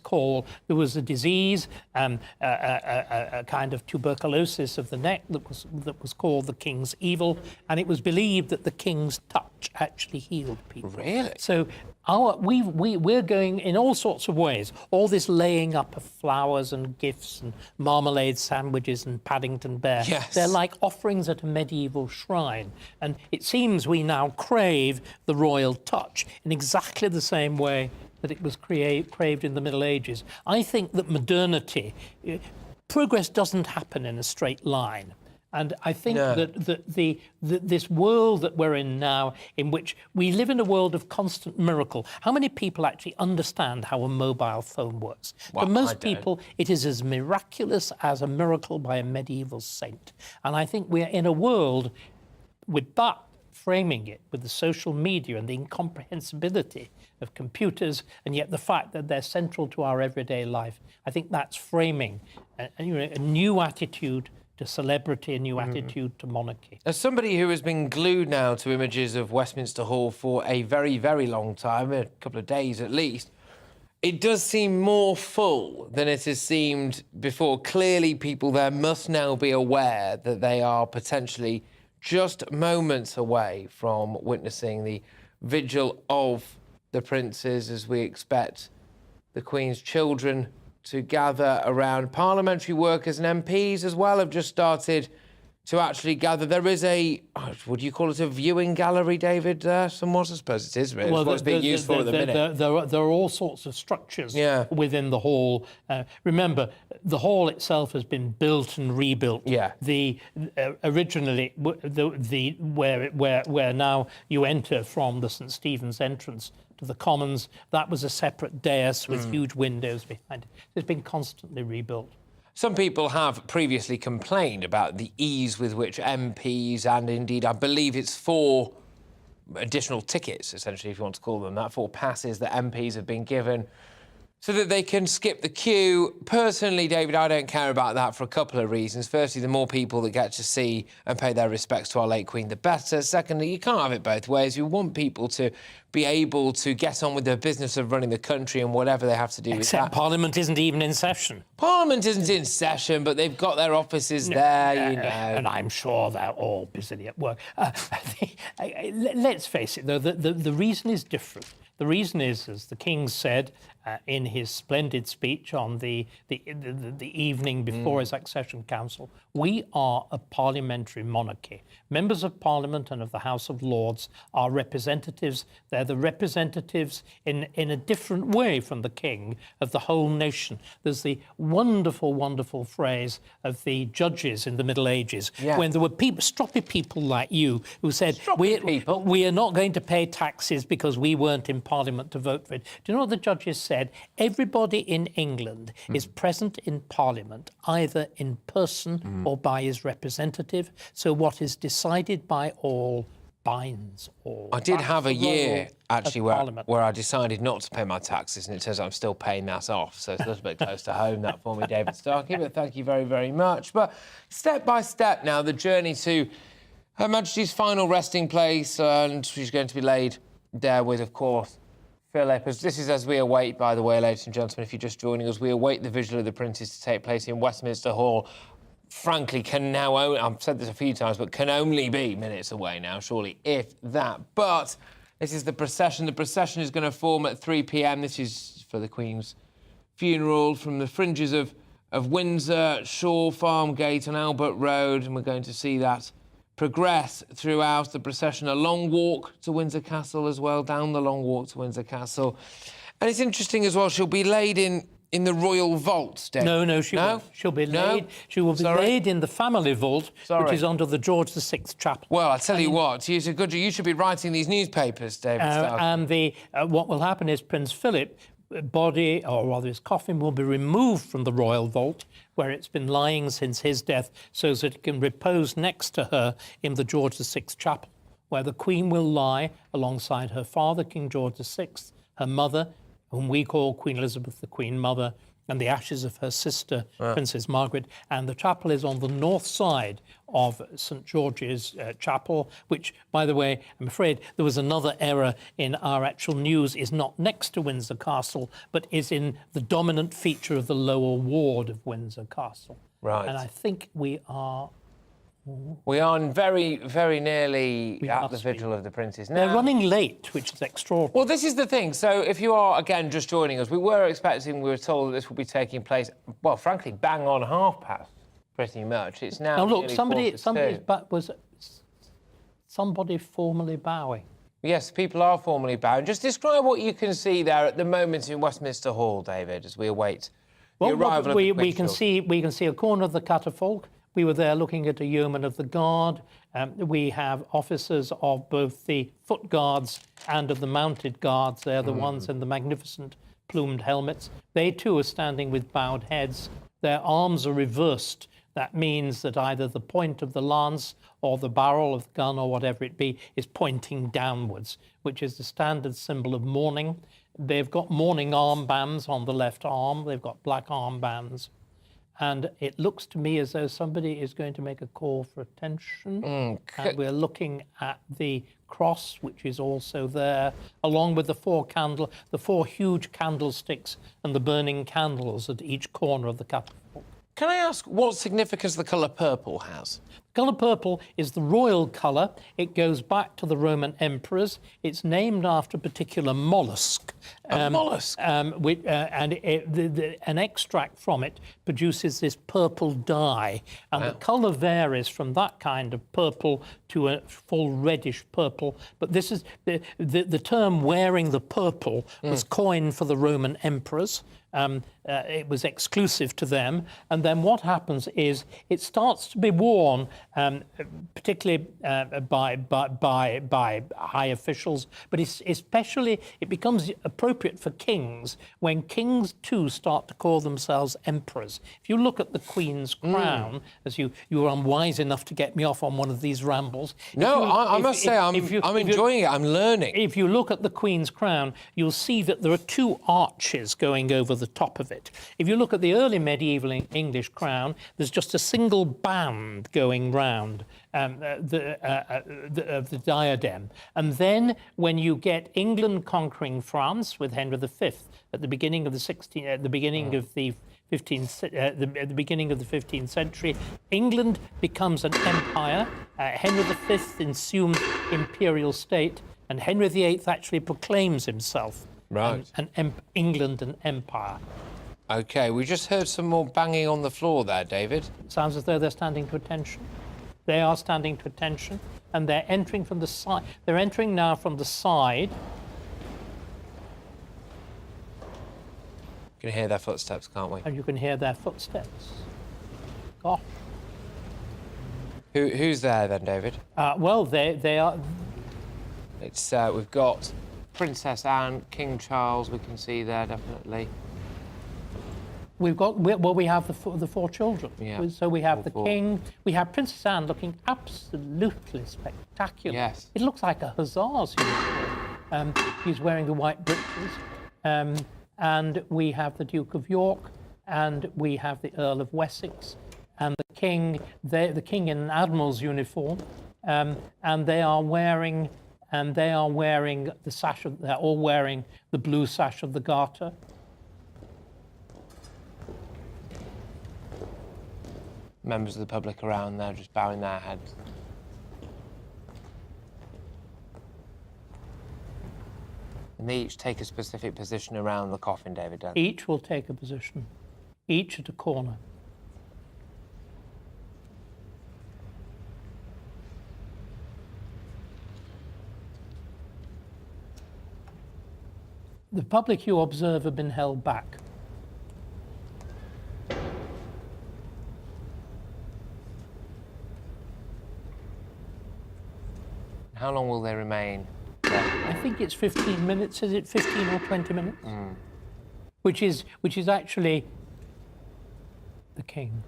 a kind of tuberculosis of the neck that was called the king's evil, and it was believed that the king's touch actually healed people. Really? So we're going in all sorts of ways. All this laying up of flowers and gifts and marmalade sandwiches and Paddington Bear. Yes. They're like offerings at a medieval shrine. And it seems we now crave the royal touch in exactly the same way that it was craved in the Middle Ages. I think that modernity, progress doesn't happen in a straight line. And I think that this world that we're in now, in which we live in a world of constant miracle, how many people actually understand how a mobile phone works? Well, For most people, it is as miraculous as a miracle by a medieval saint. And I think we're in a world with that framing it with the social media and the incomprehensibility of computers, and yet the fact that they're central to our everyday life. I think that's framing a new attitude to celebrity, a new attitude to monarchy. As somebody who has been glued now to images of Westminster Hall for a very, very long time, a couple of days at least, it does seem more full than it has seemed before. Clearly, people there must now be aware that they are potentially just moments away from witnessing the vigil of the princes, as we expect the Queen's children to gather around. Parliamentary workers and MPs as well have just started to actually gather. There is a, would you call it a viewing gallery, David? Somewhat, I suppose it is, really. Well, it's being used for at the minute. There are all sorts of structures within the hall. Remember, the hall itself has been built and rebuilt. Yeah. Originally, where now you enter from the St Stephen's entrance to the Commons, that was a separate dais with huge windows behind it. It's been constantly rebuilt. Some people have previously complained about the ease with which MPs, and indeed I believe it's 4 additional tickets, essentially, if you want to call them that, 4 passes that MPs have been given so that they can skip the queue. Personally, David, I don't care about that for a couple of reasons. Firstly, the more people that get to see and pay their respects to our late Queen, the better. Secondly, you can't have it both ways. You want people to be able to get on with the business of running the country and whatever they have to do with that. Except Parliament isn't even in session. Parliament isn't in session, but they've got their offices there, you know. And I'm sure they're all busily at work. Let's face it, though, the reason is different. The reason is, as the King said in his splendid speech on the evening before his accession council, we are a parliamentary monarchy. Members of Parliament and of the House of Lords are representatives. They're the representatives in a different way from the King of the whole nation. There's the wonderful, wonderful phrase of the judges in the Middle Ages, when there were stroppy people like you who said, we are not going to pay taxes because we weren't in Parliament to vote for it. Do you know what the judges said? Everybody in England is present in Parliament, either in person or by his representative. So what is decided by all binds all. I did have a year, actually, where I decided not to pay my taxes, and it turns out I'm still paying that off. So it's a little bit close to home, that for me, David Starkey, but thank you very, very much. But step by step now, the journey to Her Majesty's final resting place, and she's going to be laid there with, of course, Philip. This is as we await, by the way, ladies and gentlemen, if you're just joining us, we await the vigil of the princes to take place in Westminster Hall. Frankly, can now, I've said this a few times, but can only be minutes away now, surely, if that. But this is the procession. The procession is going to form at 3 p.m. This is for the Queen's funeral from the fringes of Windsor, Shaw Farm Gate and Albert Road, and we're going to see that progress throughout the procession. A long walk to Windsor Castle as well, down the long walk to Windsor Castle. And it's interesting as well, she'll be laid in the royal vault, Dave. No, she'll be laid. She will be laid in the family vault, which is under the George VI chapel. Well, I tell you what, you should be writing these newspapers, David. And what will happen is Prince Philip body, or rather his coffin, will be removed from the royal vault where it's been lying since his death, so that it can repose next to her in the George VI chapel, where the Queen will lie alongside her father, King George VI, her mother, whom we call Queen Elizabeth, the Queen Mother, and the ashes of her sister, Princess Margaret. And the chapel is on the north side of St George's Chapel, which, by the way, I'm afraid there was another error in our actual news, is not next to Windsor Castle, but is in the dominant feature of the lower ward of Windsor Castle. Right. And I think we are very, very nearly at the vigil of the princes. Now, they're running late, which is extraordinary. Well, this is the thing. So if you are, again, just joining us, we were told that this will be taking place, well, frankly, bang on past Pretty much. It's now. Now look, nearly somebody's 2:45. back was somebody formally bowing. Yes, people are formally bowing. Just describe what you can see there at the moment in Westminster Hall, David, as we await the arrival of the we can see a corner of the catafalque. We were there looking at a yeoman of the guard. We have officers of both the foot guards and of the mounted guards. They're the ones in the magnificent plumed helmets. They too are standing with bowed heads. Their arms are reversed. That means that either the point of the lance or the barrel of the gun or whatever it be is pointing downwards, which is the standard symbol of mourning. They've got mourning armbands on the left arm. They've got black armbands. And it looks to me as though somebody is going to make a call for attention. And we're looking at the cross, which is also there, along with the four huge candlesticks and the burning candles at each corner of the catafalque. Can I ask what significance the colour purple has? Colour purple is the royal colour. It goes back to the Roman emperors. It's named after a particular mollusk. A mollusk? And an extract from it produces this purple dye. And the colour varies from that kind of purple to a full reddish purple. But this is the term wearing the purple was coined for the Roman emperors. It was exclusive to them. And then what happens is it starts to be worn, particularly by high officials, but especially it becomes appropriate for kings when kings too start to call themselves emperors. If you look at the Queen's crown, as you were unwise enough to get me off on one of these rambles. No, I must say I'm enjoying it. I'm learning. If you look at the Queen's crown, you'll see that there are two arches going over the top of it. If you look at the early medieval English crown, there's just a single band going round of the diadem. And then when you get England conquering France with Henry V at the beginning of the 15th century, England becomes an empire. Henry V assumes imperial state, and Henry VIII actually proclaims himself England an empire. OK, we just heard some more banging on the floor there, David. Sounds as though they're standing to attention. They are standing to attention, and they're entering from the side. They're entering now from the side. You can hear their footsteps, can't we? And you can hear their footsteps. Oh. Who's there then, David? Well, they are. It's we've got Princess Anne, King Charles. We can see there definitely. We have the four children. Yeah. So we have the king. We have Princess Anne looking absolutely spectacular. Yes. It looks like a hussar's uniform. He's wearing the white breeches. And we have the Duke of York, and we have the Earl of Wessex, and the king in an admiral's uniform, and they are wearing the sash of. They're all wearing the blue sash of the Garter. Members of the public around there just bowing their heads. And they each take a specific position around the coffin, David, don't they? Each will take a position, each at a corner. The public, you observe, have been held back. How long will they remain? I think it's 15 minutes. Is it 15 or 20 minutes? Which is actually the king.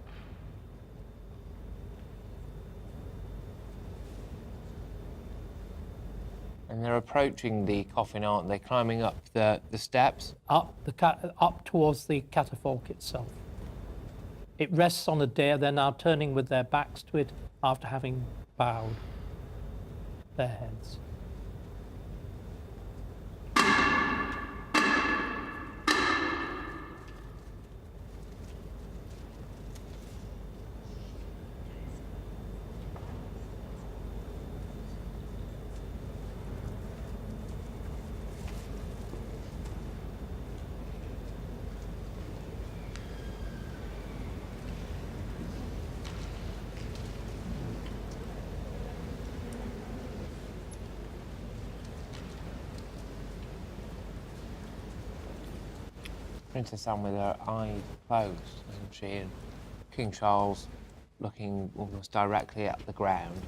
And they're approaching the coffin, aren't they? Climbing up the steps? Up towards the catafalque itself. It rests on a dais. They're now turning with their backs to it after having bowed their heads. Princess Anne with her eyes closed, isn't she? And King Charles looking almost directly at the ground.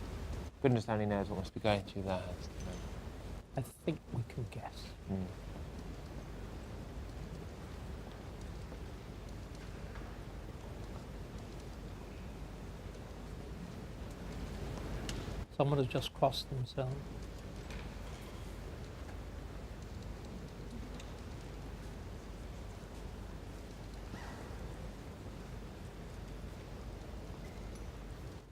Goodness only knows what must be going through their heads. I think we can guess. Someone has just crossed themselves.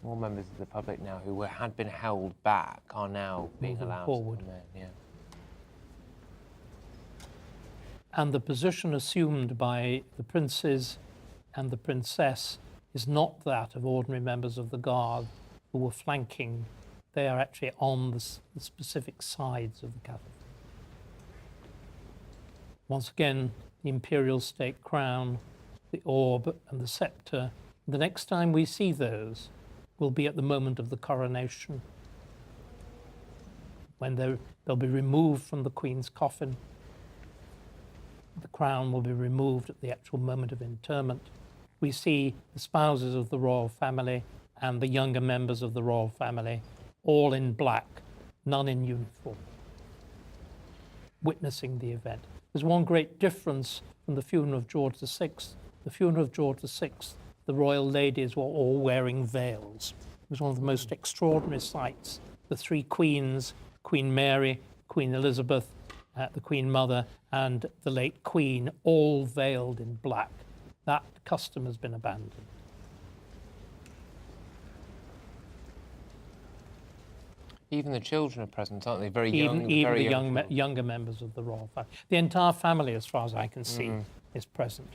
More members of the public now who had been held back are now being Moving allowed forward. to come in. Yeah. And the position assumed by the princes and the princess is not that of ordinary members of the guard who were flanking. They are actually on the specific sides of the cavalry. Once again, the imperial state crown, the orb and the sceptre. The next time we see those will be at the moment of the coronation, when they'll be removed from the Queen's coffin. The crown will be removed at the actual moment of interment. We see the spouses of the royal family and the younger members of the royal family, all in black, none in uniform, witnessing the event. There's one great difference from the funeral of George VI. The funeral of George VI, the royal ladies were all wearing veils. It was one of the most extraordinary sights. The three queens, Queen Mary, Queen Elizabeth, the Queen Mother, and the late Queen, all veiled in black. That custom has been abandoned. Even the children are present, aren't they? Very Even young, the very young. younger members of the royal family. The entire family, as far as I can see, is present.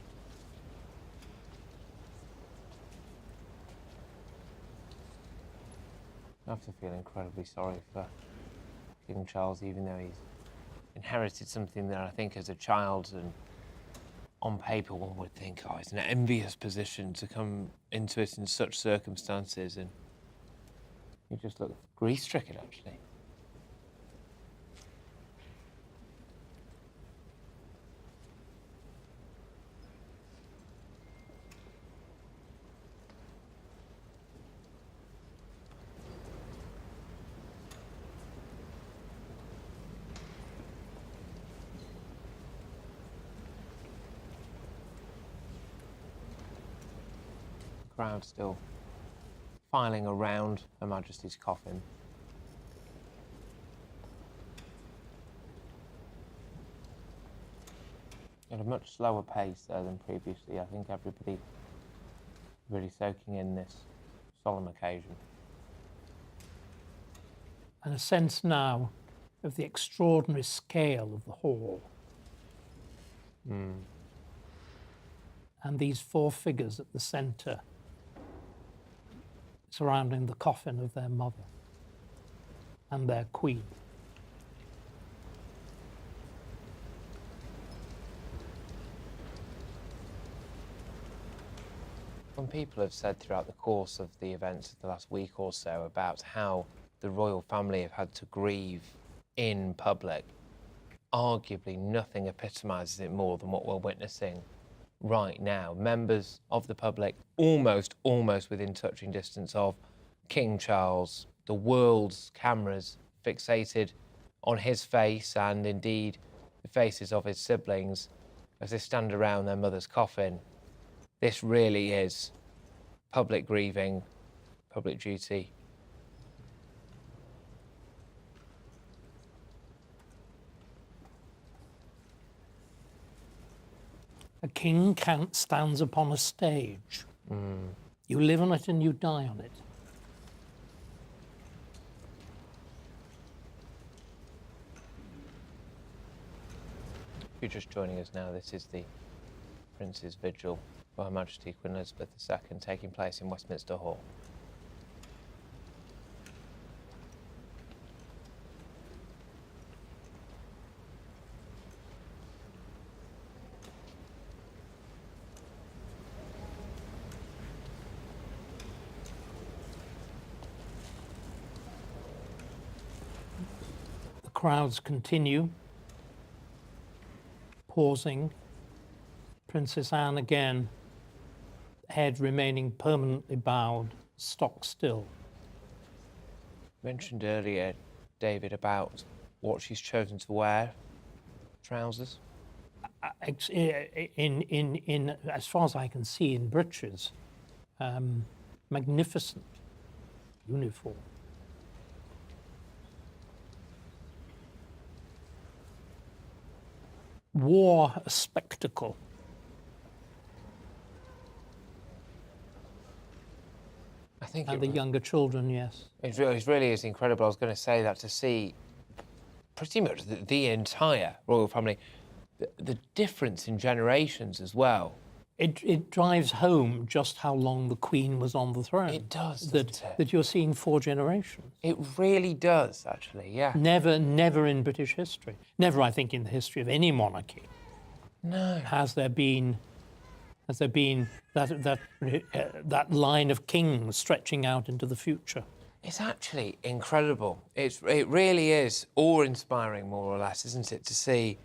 I have to feel incredibly sorry for King Charles, even though he's inherited something that I think as a child, and on paper one would think, oh, it's an envious position to come into it in such circumstances, and you just look grief-stricken, actually. Crowd still filing around Her Majesty's coffin. At a much slower pace there than previously. I think everybody really soaking in this solemn occasion. And a sense now of the extraordinary scale of the hall. And these four figures at the centre, surrounding the coffin of their mother and their queen. Some people have said throughout the course of the events of the last week or so about how the royal family have had to grieve in public. Arguably, nothing epitomises it more than what we're witnessing right now. Members of the public almost within touching distance of King Charles, the world's cameras fixated on his face and indeed the faces of his siblings as they stand around their mother's coffin. This really is public grieving, public duty. A king stands upon a stage. You live on it and you die on it. If you're just joining us now, this is the Prince's Vigil for Her Majesty Queen Elizabeth II taking place in Westminster Hall. Crowds continue, pausing, Princess Anne again, head remaining permanently bowed, stock still. Mentioned earlier, David, about what she's chosen to wear. Trousers. In as far as I can see, in breeches, magnificent uniform. Wore a spectacle. I think And the younger children, yes. It really is incredible. I was going to say that, to see pretty much the entire royal family, the difference in generations as well. It drives home just how long the Queen was on the throne. It does, doesn't it? That you're seeing 4 generations. It really does, actually, yeah. Never in British history. Never, I think, in the history of any monarchy. No. Has there been that line of kings stretching out into the future? It's actually incredible. It really is awe-inspiring, more or less, isn't it, to see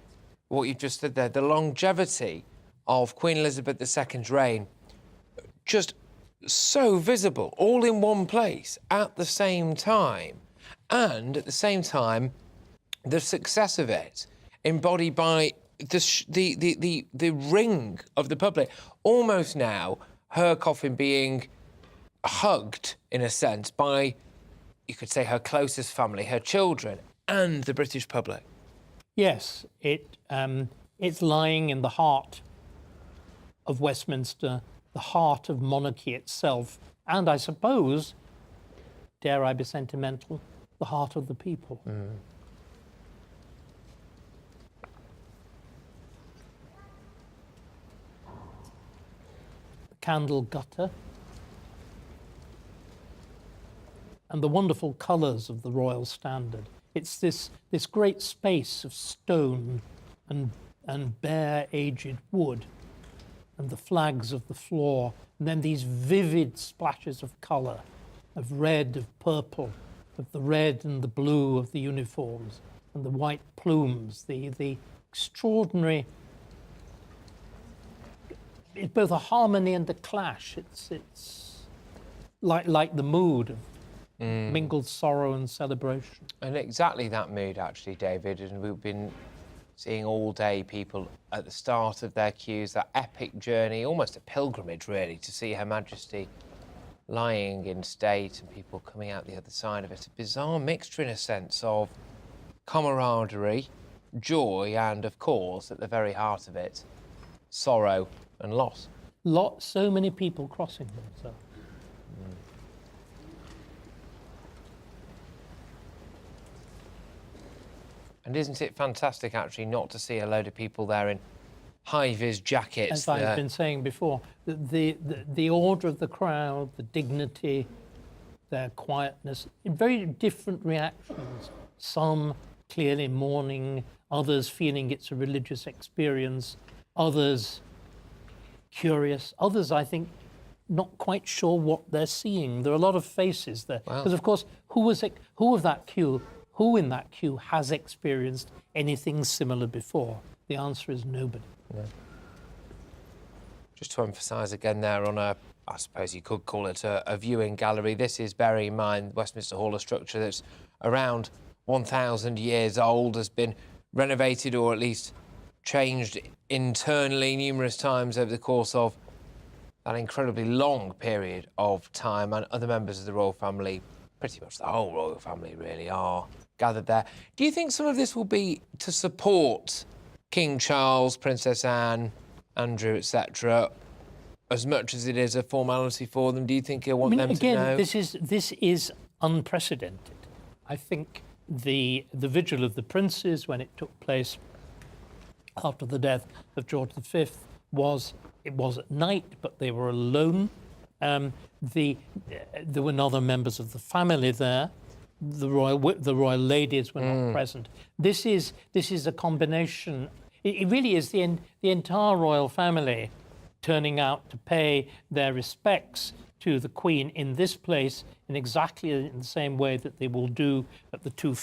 what you've just said there, the longevity of Queen Elizabeth II's reign, just so visible, all in one place at the same time, and at the same time, the success of it embodied by the ring of the public. Almost now, her coffin being hugged, in a sense, by, you could say, her closest family, her children, and the British public. Yes, it's lying in the heart of Westminster, the heart of monarchy itself, and I suppose, dare I be sentimental, the heart of the people. Mm. The candle gutter and the wonderful colours of the royal standard. It's this great space of stone and bare aged wood, and the flags of the floor, and then these vivid splashes of colour, of red, of purple, of the red and the blue of the uniforms, and the white plumes, the extraordinary. It's both a harmony and a clash. It's like the mood of mingled sorrow and celebration. And exactly that mood, actually, David, and we've been seeing all day people at the start of their queues, that epic journey, almost a pilgrimage, really, to see Her Majesty lying in state and people coming out the other side of it. A bizarre mixture, in a sense, of camaraderie, joy, and, of course, at the very heart of it, sorrow and loss. So many people crossing themselves. And isn't it fantastic, actually, not to see a load of people there in high-vis jackets? As I've been saying before, the order of the crowd, the dignity, their quietness, very different reactions. Some clearly mourning, others feeling it's a religious experience, others curious, others, I think, not quite sure what they're seeing. There are a lot of faces there. Because, of course, who in that queue has experienced anything similar before? The answer is nobody. No. Just to emphasise again there on I suppose you could call it a viewing gallery, this is, bearing in mind, Westminster Hall, a structure that's around 1,000 years old, has been renovated or at least changed internally numerous times over the course of that incredibly long period of time, and other members of the royal family, pretty much the whole royal family really, are gathered there. Do you think some of this will be to support King Charles, Princess Anne, Andrew, etc., as much as it is a formality for them? Do you think he'll want them to know? This is unprecedented. I think the vigil of the princes, when it took place after the death of George V, was at night, but they were alone. There were other members of the family there. The royal ladies were not present. This is a combination. It really is the entire royal family turning out to pay their respects to the Queen in this place in exactly in the same way that they will do at the two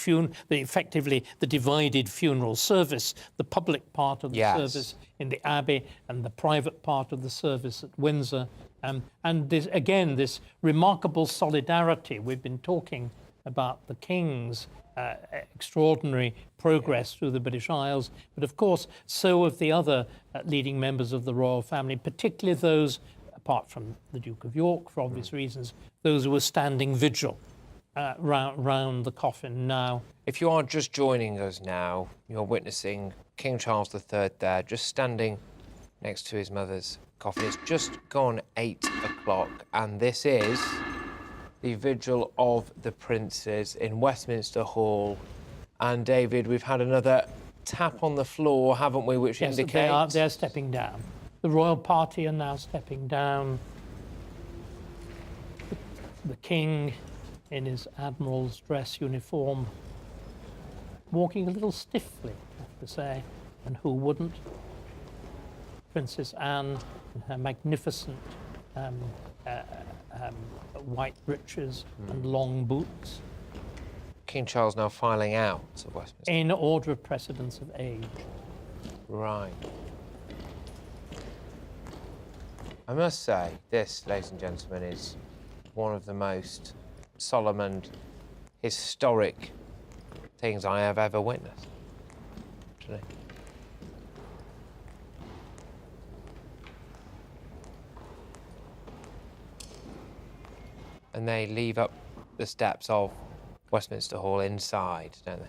effectively the divided funeral service, the public part of the service in the Abbey and the private part of the service at Windsor. And this, again, this remarkable solidarity. We've been talking about the King's extraordinary progress through the British Isles, but of course, so have the other leading members of the royal family, particularly those, apart from the Duke of York, for obvious reasons, those who were standing vigil round the coffin now. If you are just joining us now, you're witnessing King Charles III there, just standing next to his mother's coffin. It's just gone 8 o'clock, and this is the vigil of the princes in Westminster Hall. And David, we've had another tap on the floor, haven't we, which indicates... they're stepping down. The royal party are now stepping down. The King, in his Admiral's dress uniform, walking a little stiffly, I have to say, and who wouldn't? Princess Anne in her magnificent white breeches and long boots. King Charles now filing out of Westminster. In order of precedence of age. Right. I must say, this, ladies and gentlemen, is one of the most solemn and historic things I have ever witnessed. Actually. And they leave up the steps of Westminster Hall inside, don't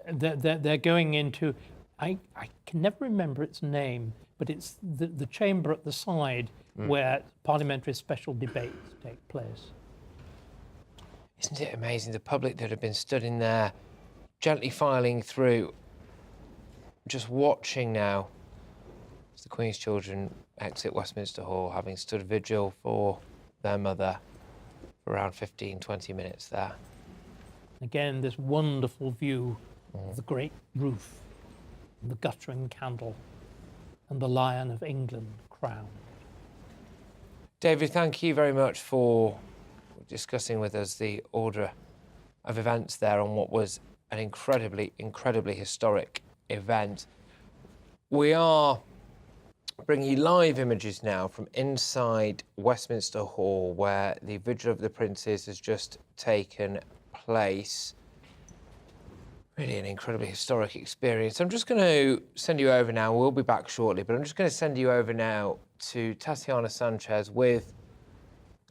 they? They're going into, I can never remember its name, but it's the chamber at the side where parliamentary special debates take place. Isn't it amazing, the public that have been stood in there, gently filing through, just watching now as the Queen's children exit Westminster Hall, having stood vigil for their mother for around 15, 20 minutes there. Again, this wonderful view of the great roof, and the guttering candle, and the Lion of England crowned. David, thank you very much for discussing with us the order of events there on what was an incredibly, incredibly historic event. We are bringing you live images now from inside Westminster Hall, where the Vigil of the Princes has just taken place. Really an incredibly historic experience. I'm just going to send you over now. We'll be back shortly, but I'm just going to send you over now to Tatiana Sanchez with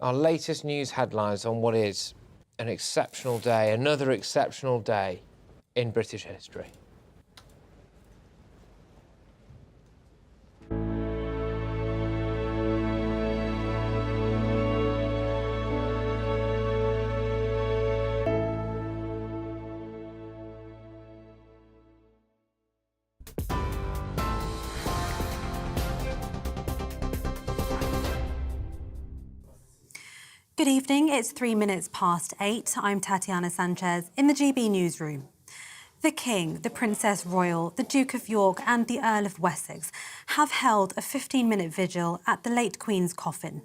our latest news headlines on what is an exceptional day, another exceptional day in British history. Good evening, it's 3 minutes past 8. I'm Tatiana Sanchez in the GB newsroom. The King, the Princess Royal, the Duke of York and the Earl of Wessex have held a 15-minute vigil at the late Queen's coffin.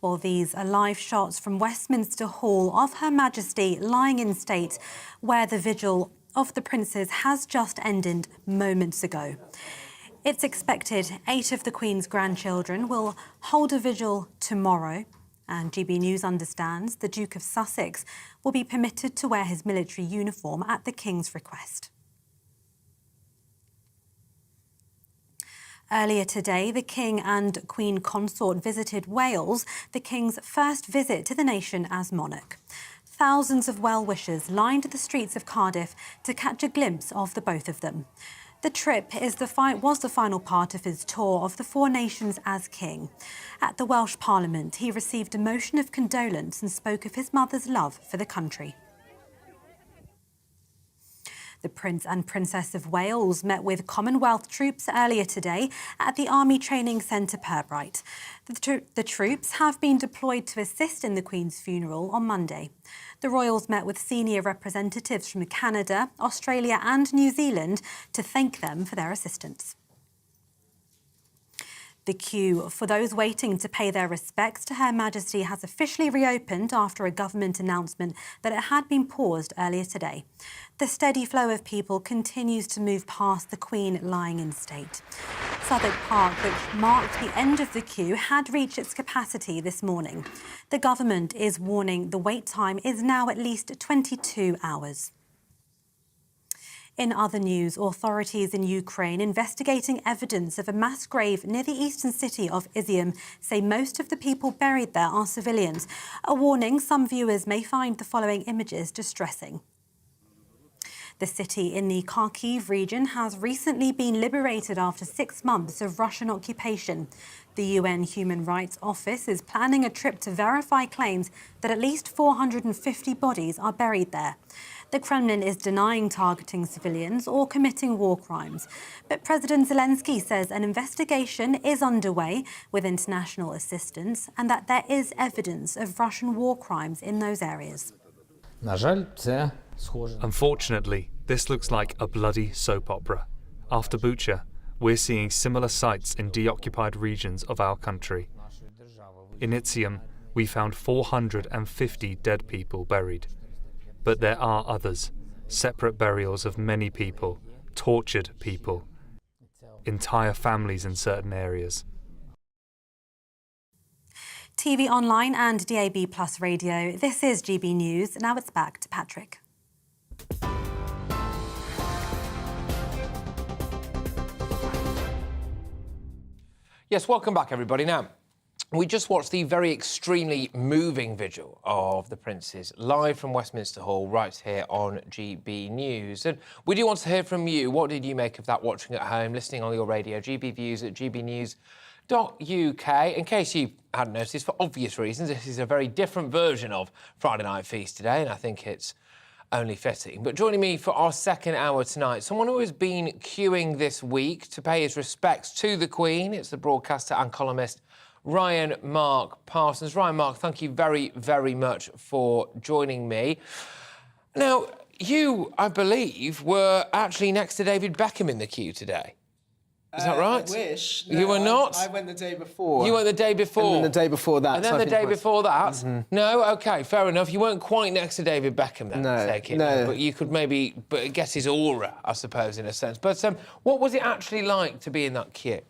Well, these are live shots from Westminster Hall of Her Majesty lying in state, where the vigil of the princes has just ended moments ago. It's expected 8 of the Queen's grandchildren will hold a vigil tomorrow. And GB News understands the Duke of Sussex will be permitted to wear his military uniform at the King's request. Earlier today, the King and Queen Consort visited Wales, the King's first visit to the nation as monarch. Thousands of well-wishers lined the streets of Cardiff to catch a glimpse of the both of them. The trip was the final part of his tour of the four nations as king. At the Welsh Parliament, he received a motion of condolence and spoke of his mother's love for the country. The Prince and Princess of Wales met with Commonwealth troops earlier today at the Army Training Centre Pirbright. The troops have been deployed to assist in the Queen's funeral on Monday. The royals met with senior representatives from Canada, Australia and New Zealand to thank them for their assistance. The queue for those waiting to pay their respects to Her Majesty has officially reopened after a government announcement that it had been paused earlier today. The steady flow of people continues to move past the Queen lying in state. Southwark Park, which marked the end of the queue, had reached its capacity this morning. The government is warning the wait time is now at least 22 hours. In other news, authorities in Ukraine investigating evidence of a mass grave near the eastern city of Izium say most of the people buried there are civilians. A warning some viewers may find the following images distressing. The city in the Kharkiv region has recently been liberated after 6 months of Russian occupation. The UN Human Rights Office is planning a trip to verify claims that at least 450 bodies are buried there. The Kremlin is denying targeting civilians or committing war crimes. But President Zelensky says an investigation is underway with international assistance and that there is evidence of Russian war crimes in those areas. Unfortunately, this looks like a bloody soap opera. After Bucha, we're seeing similar sights in deoccupied regions of our country. In Izium, we found 450 dead people buried. But there are others, separate burials of many people, tortured people, entire families in certain areas. TV online and DAB+ radio, this is GB News. Now it's back to Patrick. Yes, welcome back, everybody. Now, we just watched the very extremely moving vigil of the princes live from Westminster Hall right here on GB News. And we do want to hear from you. What did you make of that watching at home, listening on your radio? GB Views at gbnews.uk. In case you hadn't noticed, for obvious reasons, this is a very different version of Friday Night Feast today, and I think it's only fitting. But joining me for our second hour tonight, someone who has been queuing this week to pay his respects to the Queen. It's the broadcaster and columnist Ryan Mark Parsons. Ryan Mark, thank you very, very much for joining me. Now, you, I believe, were actually next to David Beckham in the queue today. Is that right? I wish. No, you were not? I went the day before. You went the day before? And then the day before that. And then the day before that? No? OK, fair enough. You weren't quite next to David Beckham then, I take it. No. But you could maybe guess his aura, I suppose, in a sense. But what was it actually like to be in that queue?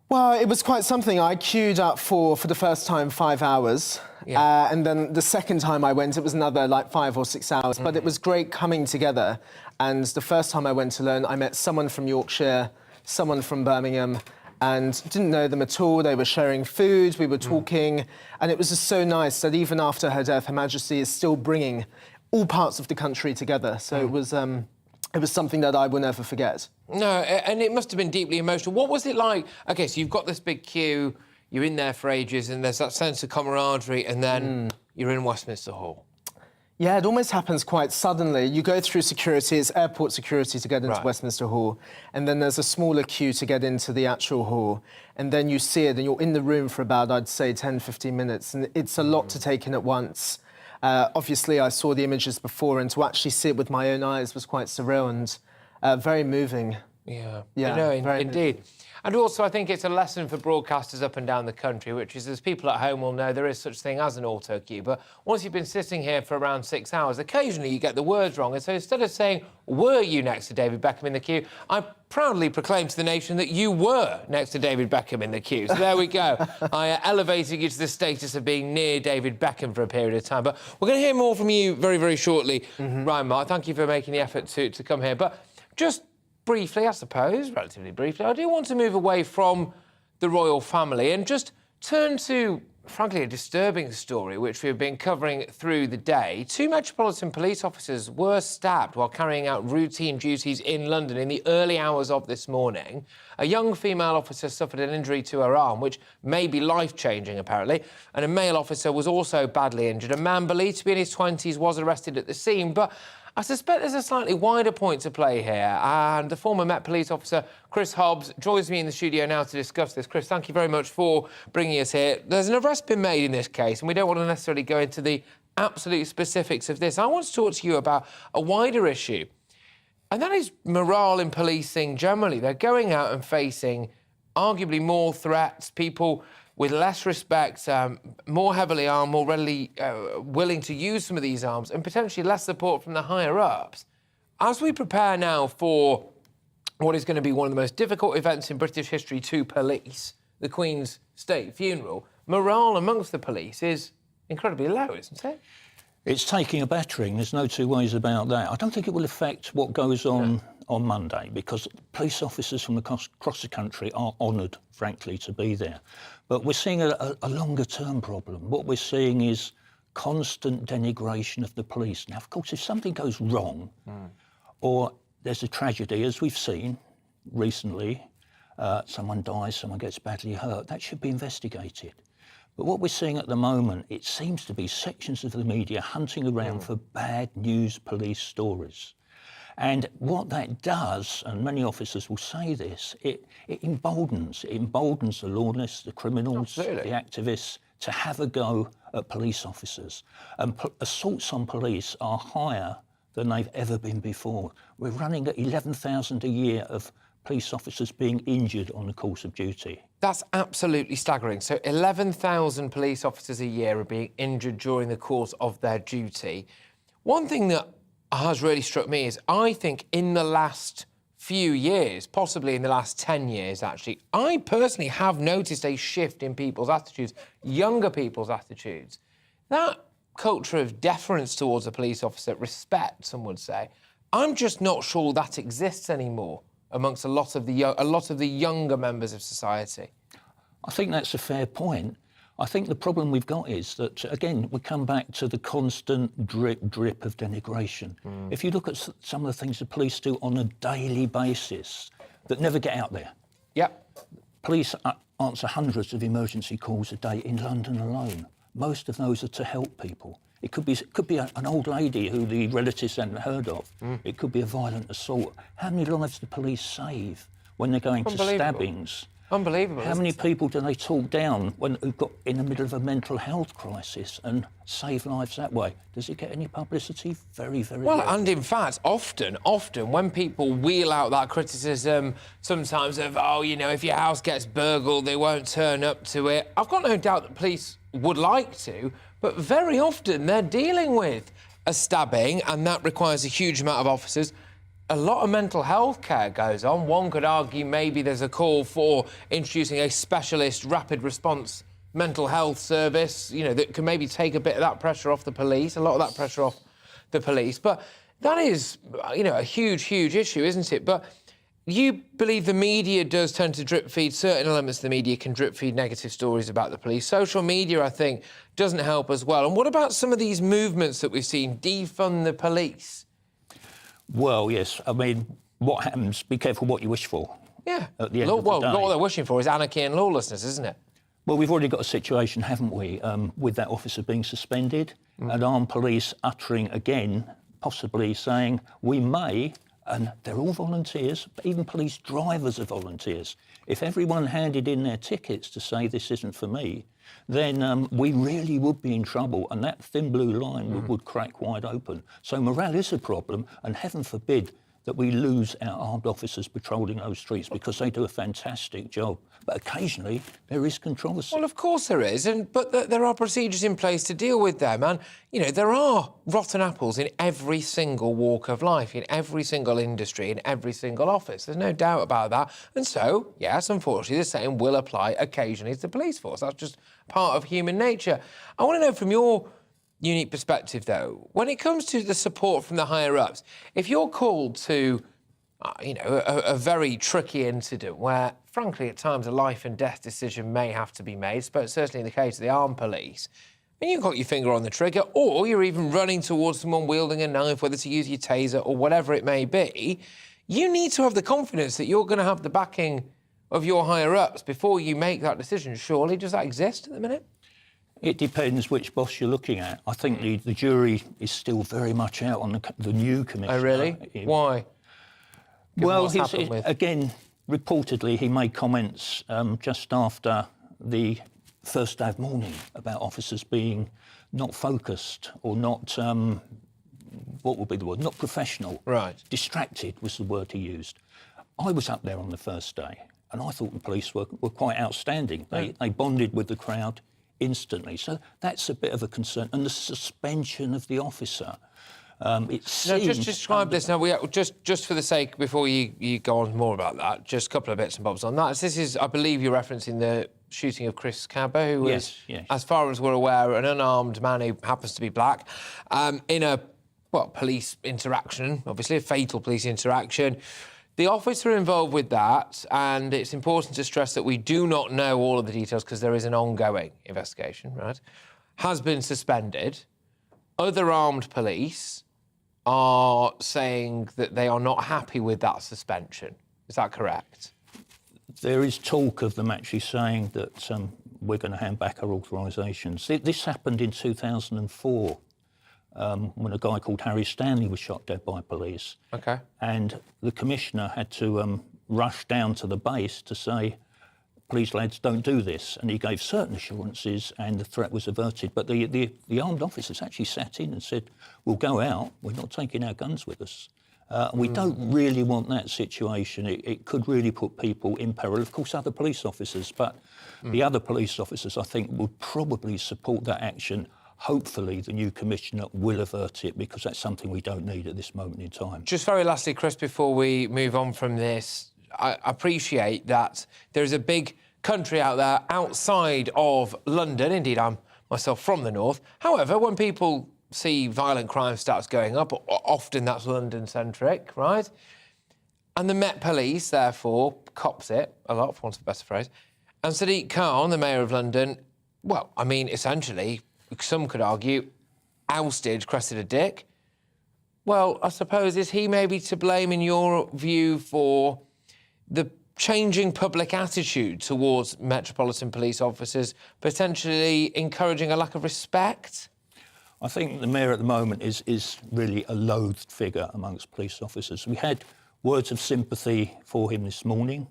Well, it was quite something. I queued up for the first time 5 hours. Yeah. And then the second time I went, it was another like 5 or 6 hours. But it was great coming together. And the first time I went to learn, I met someone from Yorkshire, someone from Birmingham, and didn't know them at all. They were sharing food, we were talking, and it was just so nice that even after her death, Her Majesty is still bringing all parts of the country together. So it was something that I will never forget. No, and it must have been deeply emotional. What was it like? OK, so you've got this big queue, you're in there for ages, and there's that sense of camaraderie, and then you're in Westminster Hall. Yeah, it almost happens quite suddenly. You go through security, it's airport security to get into Westminster Hall, and then there's a smaller queue to get into the actual hall, and then you see it, and you're in the room for about, I'd say, 10, 15 minutes, and it's a lot to take in at once. Obviously, I saw the images before, and to actually see it with my own eyes was quite surreal and very moving. Yeah, no, indeed. And also, I think it's a lesson for broadcasters up and down the country, which is, as people at home will know, there is such thing as an auto cue. But once you've been sitting here for around 6 hours, occasionally you get the words wrong. And so instead of saying, were you next to David Beckham in the queue, I proudly proclaim to the nation that you were next to David Beckham in the queue. So there we go. I elevated you to the status of being near David Beckham for a period of time. But we're going to hear more from you very, very shortly, Ryan Mark. Thank you for making the effort to come here. But just briefly, I suppose, relatively briefly, I do want to move away from the royal family and just turn to, frankly, a disturbing story which we've been covering through the day. 2 Metropolitan Police officers were stabbed while carrying out routine duties in London in the early hours of this morning. A young female officer suffered an injury to her arm, which may be life-changing, apparently, and a male officer was also badly injured. A man believed to be in his 20s was arrested at the scene, but I suspect there's a slightly wider point to play here, and the former Met Police officer, Chris Hobbs, joins me in the studio now to discuss this. Chris, thank you very much for bringing us here. There's an arrest been made in this case, and we don't want to necessarily go into the absolute specifics of this. I want to talk to you about a wider issue, and that is morale in policing generally. They're going out and facing arguably more threats, people with less respect, more heavily armed, more readily willing to use some of these arms, and potentially less support from the higher-ups. As we prepare now for what is going to be one of the most difficult events in British history to police, the Queen's state funeral, morale amongst the police is incredibly low, isn't it? It's taking a battering, there's no two ways about that. I don't think it will affect what goes on Monday, because police officers from across the country are honoured, frankly, to be there. But we're seeing a longer-term problem. What we're seeing is constant denigration of the police. Now, of course, if something goes wrong or there's a tragedy, as we've seen recently, someone dies, someone gets badly hurt, that should be investigated. But what we're seeing at the moment, it seems to be sections of the media hunting around for bad news police stories. And what that does, and many officers will say this, it emboldens the lawless, the criminals, the activists, to have a go at police officers. And assaults on police are higher than they've ever been before. We're running at 11,000 a year of police officers being injured on the course of duty. That's absolutely staggering. So 11,000 police officers a year are being injured during the course of their duty. One thing that has really struck me is I think in the last few years, possibly in the last 10 years actually, I personally have noticed a shift in people's attitudes, younger people's attitudes. That culture of deference towards a police officer, respect, some would say, I'm just not sure that exists anymore amongst a lot of the younger members of society. I think that's a fair point. I think the problem we've got is that, again, we come back to the constant drip of denigration. If you look at some of the things the police do on a daily basis that never get out there. Yep. Police answer hundreds of emergency calls a day in London alone. Most of those are to help people. It could be an old lady who the relatives hadn't heard of. It could be a violent assault. How many lives do police save when they're going to stabbings? Unbelievable. How many people do they talk down who've got in the middle of a mental health crisis and save lives that way? Does it get any publicity? Very, very well. rarely. And in fact, often when people wheel out that criticism, sometimes of, oh, you know, if your house gets burgled, they won't turn up to it. I've got no doubt that police would like to, but very often they're dealing with a stabbing, and that requires a huge amount of officers. A lot of mental health care goes on. One could argue maybe there's a call for introducing a specialist rapid response mental health service, you know, that can maybe take a bit of that pressure off the police, a lot of that pressure off the police. But that is, you know, a huge, huge issue, isn't it? But you believe the media does tend to drip feed, certain elements of the media can drip feed negative stories about the police. Social media, I think, doesn't help as well. And what about some of these movements that we've seen, defund the police? Well, yes. I mean, what happens? Be careful what you wish for. Yeah. At the end of the day. What they're wishing for is anarchy and lawlessness, isn't it? Well, we've already got a situation, haven't we, with that officer being suspended and armed police uttering again, possibly saying we may, and they're all volunteers, but even police drivers are volunteers. If everyone handed in their tickets to say this isn't for me, then we really would be in trouble, and that thin blue line would crack wide open. So morale is a problem, and heaven forbid that we lose our armed officers patrolling those streets, because they do a fantastic job. But occasionally there is controversy. Well, of course there is, but there are procedures in place to deal with them. And, you know, there are rotten apples in every single walk of life, in every single industry, in every single office. There's no doubt about that. And so, yes, unfortunately, the same will apply occasionally to the police force. That's just part of human nature. I want to know from your unique perspective, though, when it comes to the support from the higher-ups, if you're called to, you know, a very tricky incident where, frankly, at times a life and death decision may have to be made, but certainly in the case of the armed police, and you've got your finger on the trigger, or you're even running towards someone wielding a knife, whether to use your taser or whatever it may be, you need to have the confidence that you're going to have the backing of your higher-ups before you make that decision, surely. Does that exist at the minute? It depends which boss you're looking at. I think the jury is still very much out on the new commissioner. Oh, really? Why? Well, again, reportedly, he made comments just after the first day of mourning about officers being not focused or not, what would be the word, not professional. Right. Distracted was the word he used. I was up there on the first day, And I thought the police were quite outstanding. They bonded with the crowd instantly. So that's a bit of a concern. And the suspension of the officer. It seems... Just describe this now. Just for the sake, before you go on more about that, just a couple of bits and bobs on that. So this is, I believe you're referencing the shooting of Chris Cabba, who was, as far as we're aware, an unarmed man who happens to be black, in a, police interaction, obviously a fatal police interaction. The officer involved with that, and it's important to stress that we do not know all of the details because there is an ongoing investigation, right, has been suspended. Other armed police are saying that they are not happy with that suspension. Is that correct? There is talk of them actually saying that we're going to hand back our authorisations. This happened in 2004 when a guy called Harry Stanley was shot dead by police. OK. And the commissioner had to rush down to the base to say, please, lads, don't do this. And he gave certain assurances and the threat was averted. But the armed officers actually sat in and said, we'll go out, we're not taking our guns with us. We don't really want that situation. It could really put people in peril. Of course, other police officers, but the other police officers, I think, would probably support that action. Hopefully, the new commissioner will avert it because that's something we don't need at this moment in time. Just very lastly, Chris, before we move on from this, I appreciate that there is a big country out there outside of London. Indeed, I'm myself from the north. However, when people see violent crime stats going up, often that's London-centric, right? And the Met Police, therefore, cops it a lot, for want of a better phrase. And Sadiq Khan, the Mayor of London, well, I mean, essentially, some could argue, ousted Cressida Dick. Well, I suppose, is he maybe to blame, in your view, for the changing public attitude towards Metropolitan Police officers, potentially encouraging a lack of respect? I think the Mayor at the moment is really a loathed figure amongst police officers. We had words of sympathy for him this morning,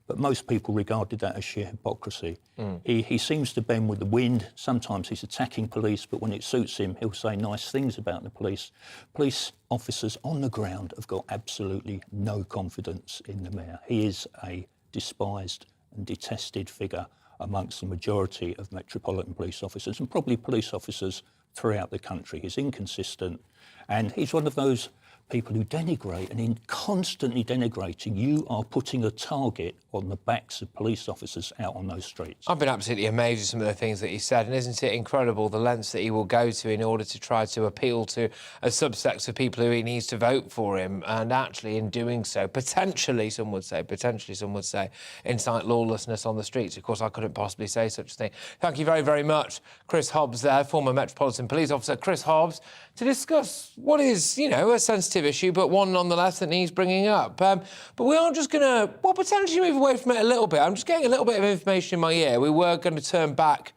but most people regarded that as sheer hypocrisy. He seems to bend with the wind. Sometimes he's attacking police, but when it suits him, he'll say nice things about the police. Police officers on the ground have got absolutely no confidence in the Mayor. He is a despised and detested figure amongst the majority of Metropolitan Police officers and probably police officers throughout the country. He's inconsistent, and he's one of those people who denigrate, and in constantly denigrating, you are putting a target on the backs of police officers out on those streets. I've been absolutely amazed with some of the things that he said, and isn't it incredible the lengths that he will go to in order to try to appeal to a subset of people who he needs to vote for him, and actually in doing so, potentially, some would say, incite lawlessness on the streets. Of course, I couldn't possibly say such a thing. Thank you very, very much, Chris Hobbs there, former Metropolitan Police Officer Chris Hobbs, to discuss what is, you know, a sensitive issue, but one nonetheless that needs bringing up. But we are just going to, potentially move away from it a little bit. I'm just getting a little bit of information in my ear. We were going to turn back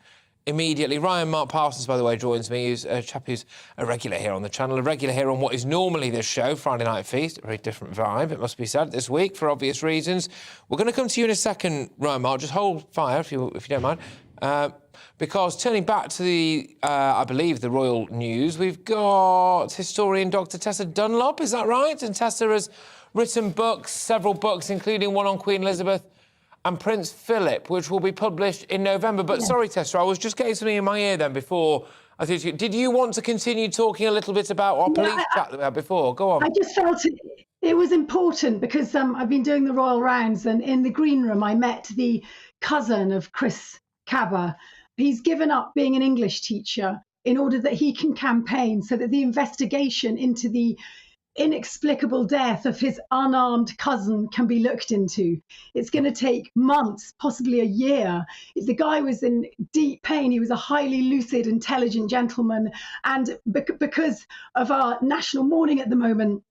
immediately. Ryan Mark Parsons, by the way, joins me. He's a chap who's a regular here on the channel, a regular here on what is normally this show, Friday Night Feast. A very different vibe, it must be said, this week, for obvious reasons. We're going to come to you in a second, Ryan Mark. Just hold fire, if you don't mind. Because turning back to the, I believe, the royal news, we've got historian Dr. Tessa Dunlop, is that right? And Tessa has written books, several books, including one on Queen Elizabeth and Prince Philip, which will be published in November. But sorry, Tessa, I was just getting something in my ear then before. Did you want to continue talking a little bit about our police chat that we had before? Go on. I just felt it was important because I've been doing the royal rounds, and in the green room I met the cousin of Chris Cabba. He's given up being an English teacher in order that he can campaign so that the investigation into the inexplicable death of his unarmed cousin can be looked into. It's going to take months, possibly a year. The guy was in deep pain. He was a highly lucid, intelligent gentleman. And because of our national mourning at the moment,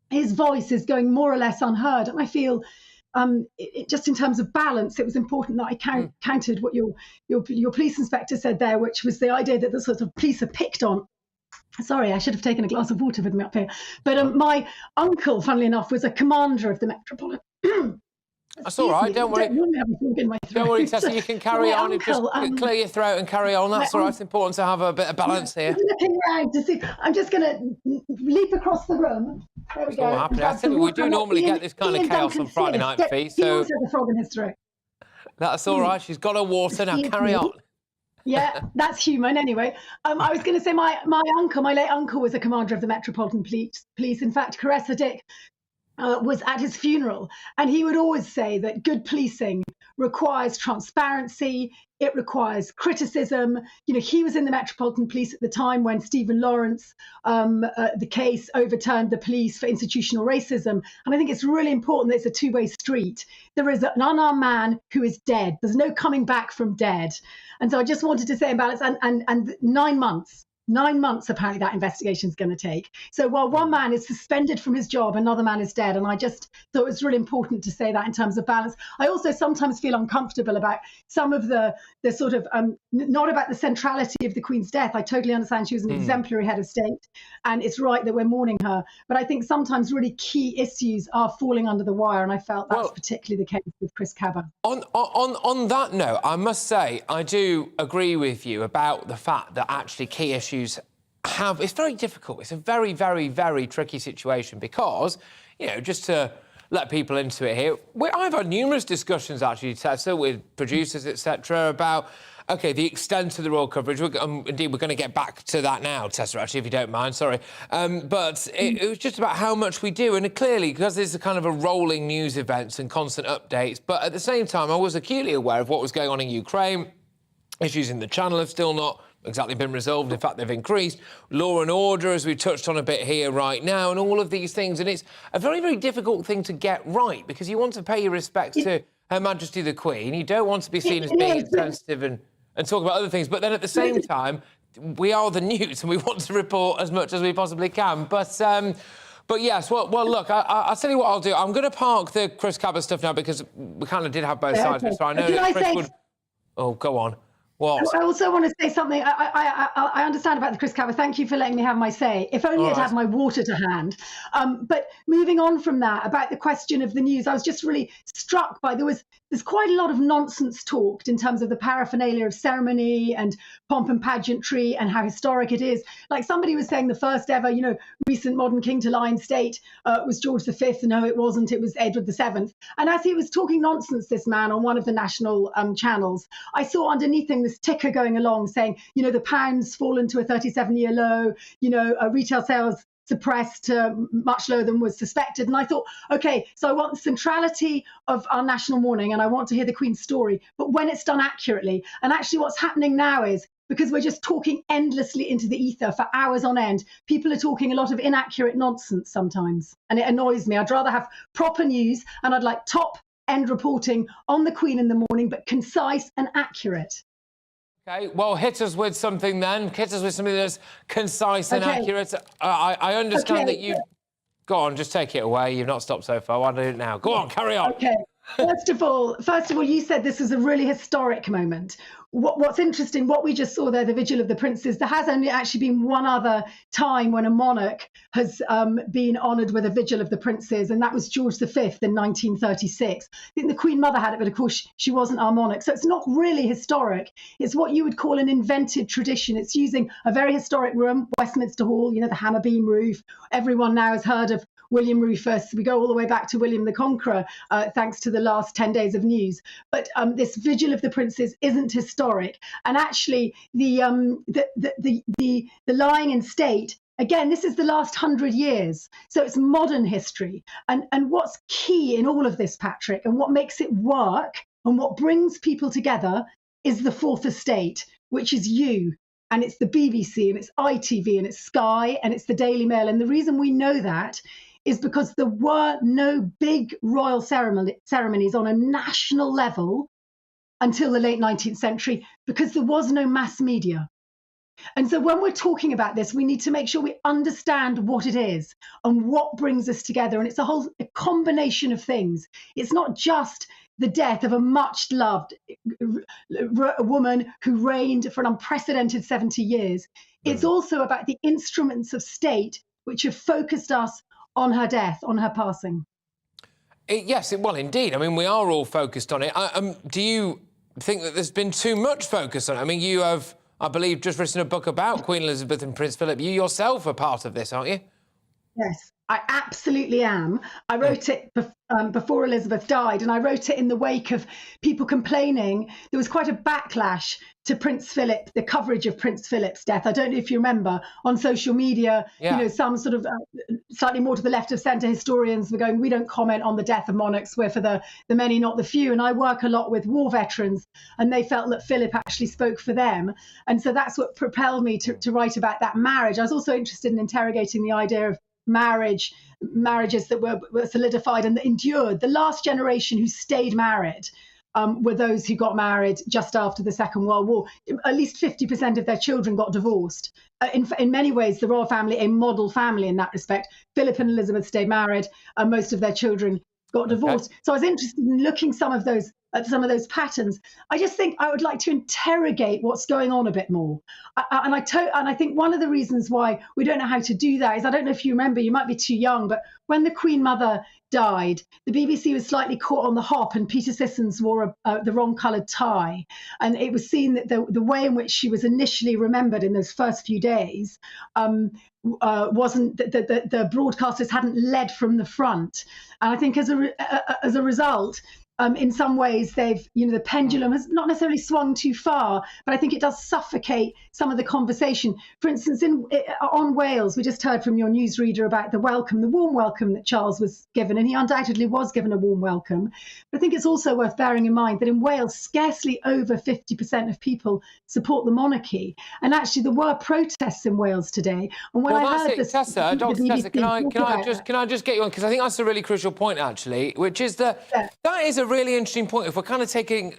his voice is going more or less unheard. And I feel just in terms of balance, it was important that I countered what your police inspector said there, which was the idea that the sort of police are picked on. Sorry, I should have taken a glass of water with me up here. But my uncle, funnily enough, was a commander of the Metropolitan. That's all right, don't worry. Don't worry, Tessa, you can carry on. Just clear your throat and carry on. That's all right. It's important to have a bit of balance here. Looking around to see. I'm just going to leap across the room. There we It's all go. happening. I tell you, we do normally get this kind of chaos on Friday night, Fee, so the frog in history. that's all right. She's got her water now. Carry on. Yeah, that's human anyway. I was going to say my late uncle was a commander of the Metropolitan Police. In fact, Caressa Dick was at his funeral, and he would always say that good policing requires transparency, it requires criticism. You know, he was in the Metropolitan Police at the time when Stephen Lawrence, the case overturned the police for institutional racism. And I think it's really important that it's a two-way street. There is an unarmed man who is dead. There's no coming back from dead. And so I just wanted to say about it, and 9 months. 9 months, apparently, that investigation is going to take. So while one man is suspended from his job, another man is dead. And I just thought it was really important to say that in terms of balance. I also sometimes feel uncomfortable about some of the sort of, not about the centrality of the Queen's death. I totally understand she was an exemplary head of state, and it's right that we're mourning her. But I think sometimes really key issues are falling under the wire, and I felt that's particularly the case with Chris Cabba. On that note, I must say I do agree with you about the fact that actually key issues it's very difficult. It's a very, very, very tricky situation because, you know, just to let people into it here, I've had numerous discussions, actually, Tessa, with producers, etc., about, OK, the extent of the royal coverage. Indeed, we're going to get back to that now, Tessa, actually, if you don't mind, sorry. But it was just about how much we do. And clearly, because there's a kind of a rolling news events and constant updates, but at the same time, I was acutely aware of what was going on in Ukraine. Issues in the channel have still not exactly been resolved. In fact, they've increased. Law and order, as we touched on a bit here right now, and all of these things. And it's a very, very difficult thing to get right because you want to pay your respects to Her Majesty the Queen. You don't want to be seen as being insensitive and talk about other things. But then at the same time, we are the news and we want to report as much as we possibly can. But yes, well, look, I'll tell you what I'll do. I'm going to park the Chris Cabba stuff now because we kind of did have both sides. So I know that Chris would... Oh, go on. What? I also want to say something. I understand about the Chris Cabba. Thank you for letting me have my say. If only I'd had my water to hand. But moving on from that, about the question of the news, I was just really struck by there's quite a lot of nonsense talked in terms of the paraphernalia of ceremony and pomp and pageantry and how historic it is. Like somebody was saying the first ever, you know, recent modern king to lie in state was George V. No, it wasn't. It was Edward VII. And as he was talking nonsense, this man, on one of the national channels, I saw underneath him this ticker going along saying, you know, the pound's fallen to a 37-year low, you know, retail sales suppressed to much lower than was suspected. And I thought, OK, so I want the centrality of our national mourning and I want to hear the Queen's story, but when it's done accurately. And actually what's happening now is, because we're just talking endlessly into the ether for hours on end, people are talking a lot of inaccurate nonsense sometimes. And it annoys me. I'd rather have proper news and I'd like top end reporting on the Queen in the morning, but concise and accurate. OK, well, hit us with something then. Hit us with something that's concise and accurate. I understand that you... Go on, just take it away. You've not stopped so far. Why do it now? Go on, carry on. OK. First of all, you said this was a really historic moment. What's interesting, what we just saw there, the Vigil of the Princes, there has only actually been one other time when a monarch has been honoured with a Vigil of the Princes, and that was George V in 1936. I think the Queen Mother had it, but of course she wasn't our monarch. So it's not really historic. It's what you would call an invented tradition. It's using a very historic room, Westminster Hall, you know, the hammer beam roof. Everyone now has heard of William Rufus. We go all the way back to William the Conqueror, thanks to the last 10 days of news. But this Vigil of the Princes isn't historic. And actually, the lying in state, again, this is the last 100 years. So it's modern history. And what's key in all of this, Patrick, and what makes it work and what brings people together is the fourth estate, which is you. And it's the BBC, and it's ITV, and it's Sky, and it's the Daily Mail. And the reason we know that is because there were no big royal ceremonies on a national level until the late 19th century, because there was no mass media. And so when we're talking about this, we need to make sure we understand what it is and what brings us together. And it's a combination of things. It's not just the death of a much loved woman who reigned for an unprecedented 70 years. It's also about the instruments of state which have focused us on her death, on her passing. Yes, well, indeed. I mean, we are all focused on it. Do you think that there's been too much focus on it? I mean, you have, I believe, just written a book about Queen Elizabeth and Prince Philip. You yourself are part of this, aren't you? Yes. I absolutely am. I wrote it before Elizabeth died, and I wrote it in the wake of people complaining. There was quite a backlash to Prince Philip, the coverage of Prince Philip's death. I don't know if you remember on social media, you know, some sort of slightly more to the left of centre historians were going, we don't comment on the death of monarchs, we're for the many, not the few. And I work a lot with war veterans, and they felt that Philip actually spoke for them. And so that's what propelled me to write about that marriage. I was also interested in interrogating the idea of marriages that were solidified and that endured. The last generation who stayed married were those who got married just after the Second World War. At least 50% of their children got divorced. In many ways, the royal family, a model family in that respect. Philip and Elizabeth stayed married, and most of their children got divorced. So I was interested in looking at some of those patterns. I just think I would like to interrogate what's going on a bit more. And I think one of the reasons why we don't know how to do that is, I don't know if you remember, you might be too young, but when the Queen Mother died, the BBC was slightly caught on the hop, and Peter Sissons wore the wrong coloured tie. And it was seen that the way in which she was initially remembered in those first few days wasn't that the broadcasters hadn't led from the front. And I think as a result, in some ways, the pendulum has not necessarily swung too far, but I think it does suffocate some of the conversation. For instance, on Wales, we just heard from your newsreader about the warm welcome that Charles was given, and he undoubtedly was given a warm welcome. But I think it's also worth bearing in mind that in Wales, scarcely over 50% of people support the monarchy. And actually, there were protests in Wales today. And when I heard this, Tessa, Dr. Tessa, can I just get you on, because I think that's a really crucial point, actually, which is that that is a really interesting point. If we're kind of taking,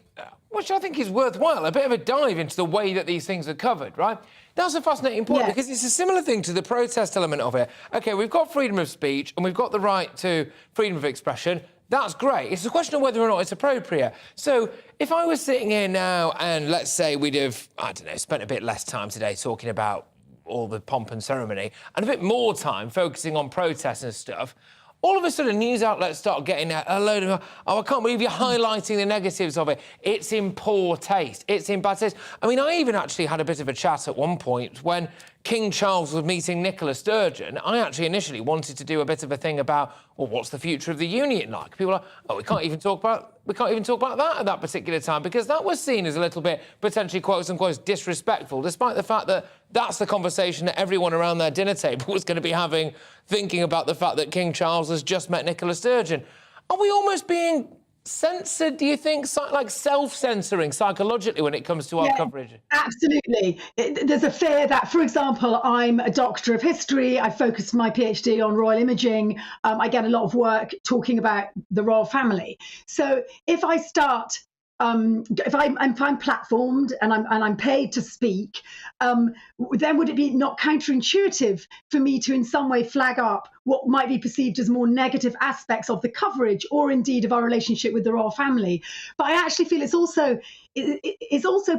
which I think is worthwhile, a bit of a dive into the way that these things are covered, right? That's a fascinating point, because it's a similar thing to the protest element of it. OK, we've got freedom of speech and we've got the right to freedom of expression. That's great. It's a question of whether or not it's appropriate. So if I was sitting here now and let's say we'd have, I don't know, spent a bit less time today talking about all the pomp and ceremony and a bit more time focusing on protests and stuff, all of a sudden news outlets start getting a load of, oh, I can't believe you're highlighting the negatives of it. It's in poor taste. It's in bad taste. I mean, I even actually had a bit of a chat at one point when King Charles was meeting Nicola Sturgeon. I actually initially wanted to do a bit of a thing about, well, what's the future of the Union like? People are, oh, we can't even talk about that at that particular time, because that was seen as a little bit potentially, quotes unquote, disrespectful, despite the fact that that's the conversation that everyone around their dinner table was going to be having, thinking about the fact that King Charles has just met Nicola Sturgeon. Are we almost being censored, do you think, like self-censoring psychologically when it comes to our coverage? Absolutely. There's a fear that, for example, I'm a doctor of history. I focused my PhD on royal imaging. I get a lot of work talking about the royal family. So if I start if I'm platformed and I'm paid to speak, then would it be not counterintuitive for me to in some way flag up what might be perceived as more negative aspects of the coverage, or indeed of our relationship with the royal family? But I actually feel it's also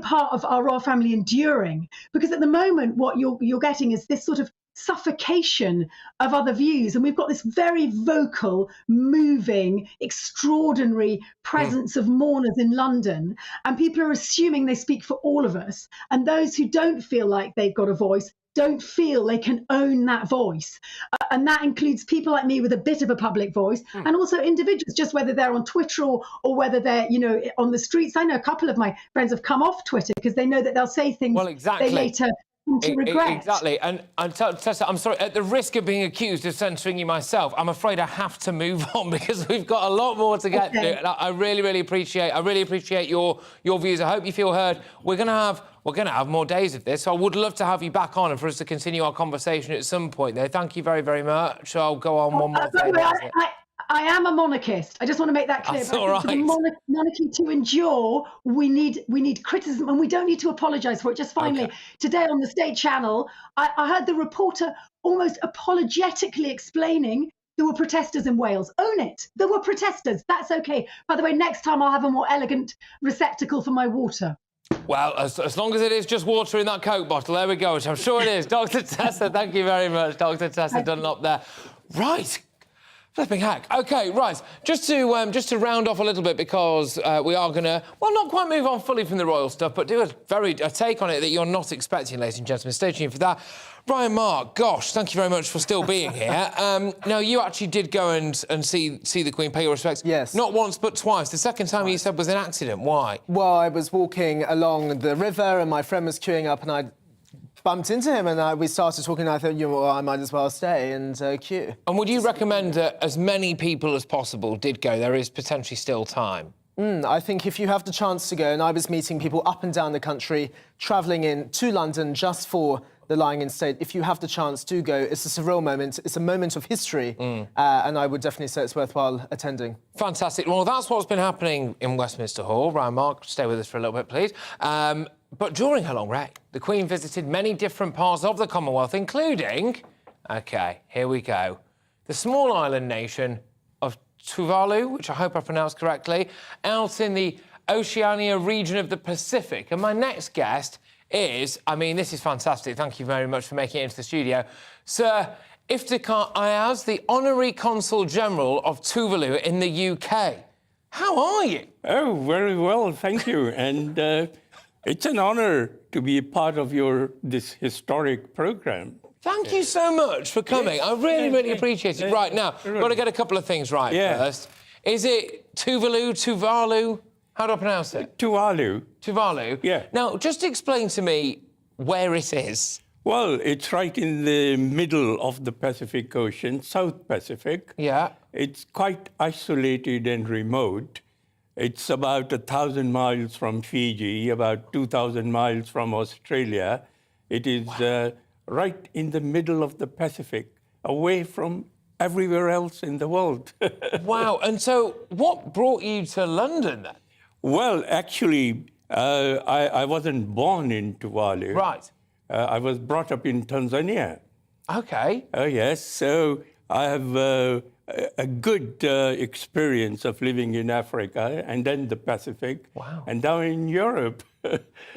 part of our royal family enduring, because at the moment what you're getting is this sort of suffocation of other views, and we've got this very vocal, moving, extraordinary presence of mourners in London, and people are assuming they speak for all of us, and those who don't feel like they've got a voice don't feel they can own that voice, and that includes people like me with a bit of a public voice, and also individuals, just whether they're on Twitter or whether they're on the streets. I know a couple of my friends have come off Twitter because they know that they'll say things they later to regret. Exactly. And Tessa, I'm sorry, at the risk of being accused of censoring you myself, I'm afraid I have to move on because we've got a lot more to get to. And I really appreciate your views. I hope you feel heard. We're gonna have more days of this. So I would love to have you back on and for us to continue our conversation at some point there. Thank you very much. I'll go on one more day. I am a monarchist. I just want to make that clear. That's all right. For the monarchy to endure, we need criticism, and we don't need to apologise for it. Just finally, today on the State Channel, I heard the reporter almost apologetically explaining there were protesters in Wales. Own it. There were protesters. That's okay. By the way, next time I'll have a more elegant receptacle for my water. Well, as long as it is just water in that Coke bottle, there we go, which I'm sure it is. Dr. Tessa, thank you very much. Dr. Tessa Dunlop there. Right. Flipping heck. OK, right. Just to round off a little bit, because we are going to, well, not quite move on fully from the royal stuff, but do a take on it that you're not expecting, ladies and gentlemen. Stay tuned for that. Brian Mark, gosh, thank you very much for still being here. Now, you actually did go and see the Queen, pay your respects. Yes. Not once, but twice. The second time you said was an accident. Why? Well, I was walking along the river and my friend was queuing up and I bumped into him and we started talking and I thought, well, I might as well stay and queue. And would you recommend that as many people as possible did go? There is potentially still time. I think if you have the chance to go, and I was meeting people up and down the country, travelling in to London just for the lying in state, if you have the chance to go, it's a surreal moment. It's a moment of history, and I would definitely say it's worthwhile attending. Fantastic. Well, that's what's been happening in Westminster Hall. Ryan Mark, stay with us for a little bit, please. But during her long reign, the Queen visited many different parts of the Commonwealth, including, OK, here we go, the small island nation of Tuvalu, which I hope I pronounced correctly, out in the Oceania region of the Pacific. And my next guest is, I mean, this is fantastic. Thank you very much for making it into the studio. Sir Iftikhar Ayaz, the Honorary Consul General of Tuvalu in the UK. How are you? Oh, very well, thank you. And it's an honour to be a part of this historic programme. Thank you so much for coming. Yes. I really appreciate it. Right, now, got to get a couple of things right first. Is it Tuvalu, Tuvalu? How do I pronounce it? Tuvalu. Tuvalu? Yeah. Now, just explain to me where it is. Well, it's right in the middle of the Pacific Ocean, South Pacific. Yeah. It's quite isolated and remote. It's about 1,000 miles from Fiji, about 2,000 miles from Australia. It is right in the middle of the Pacific, away from everywhere else in the world. Wow. And so what brought you to London then? Well, actually, I wasn't born in Tuvalu. Right. I was brought up in Tanzania. OK. Oh, yes. So I have a good experience of living in Africa and then the Pacific. Wow. And now in Europe.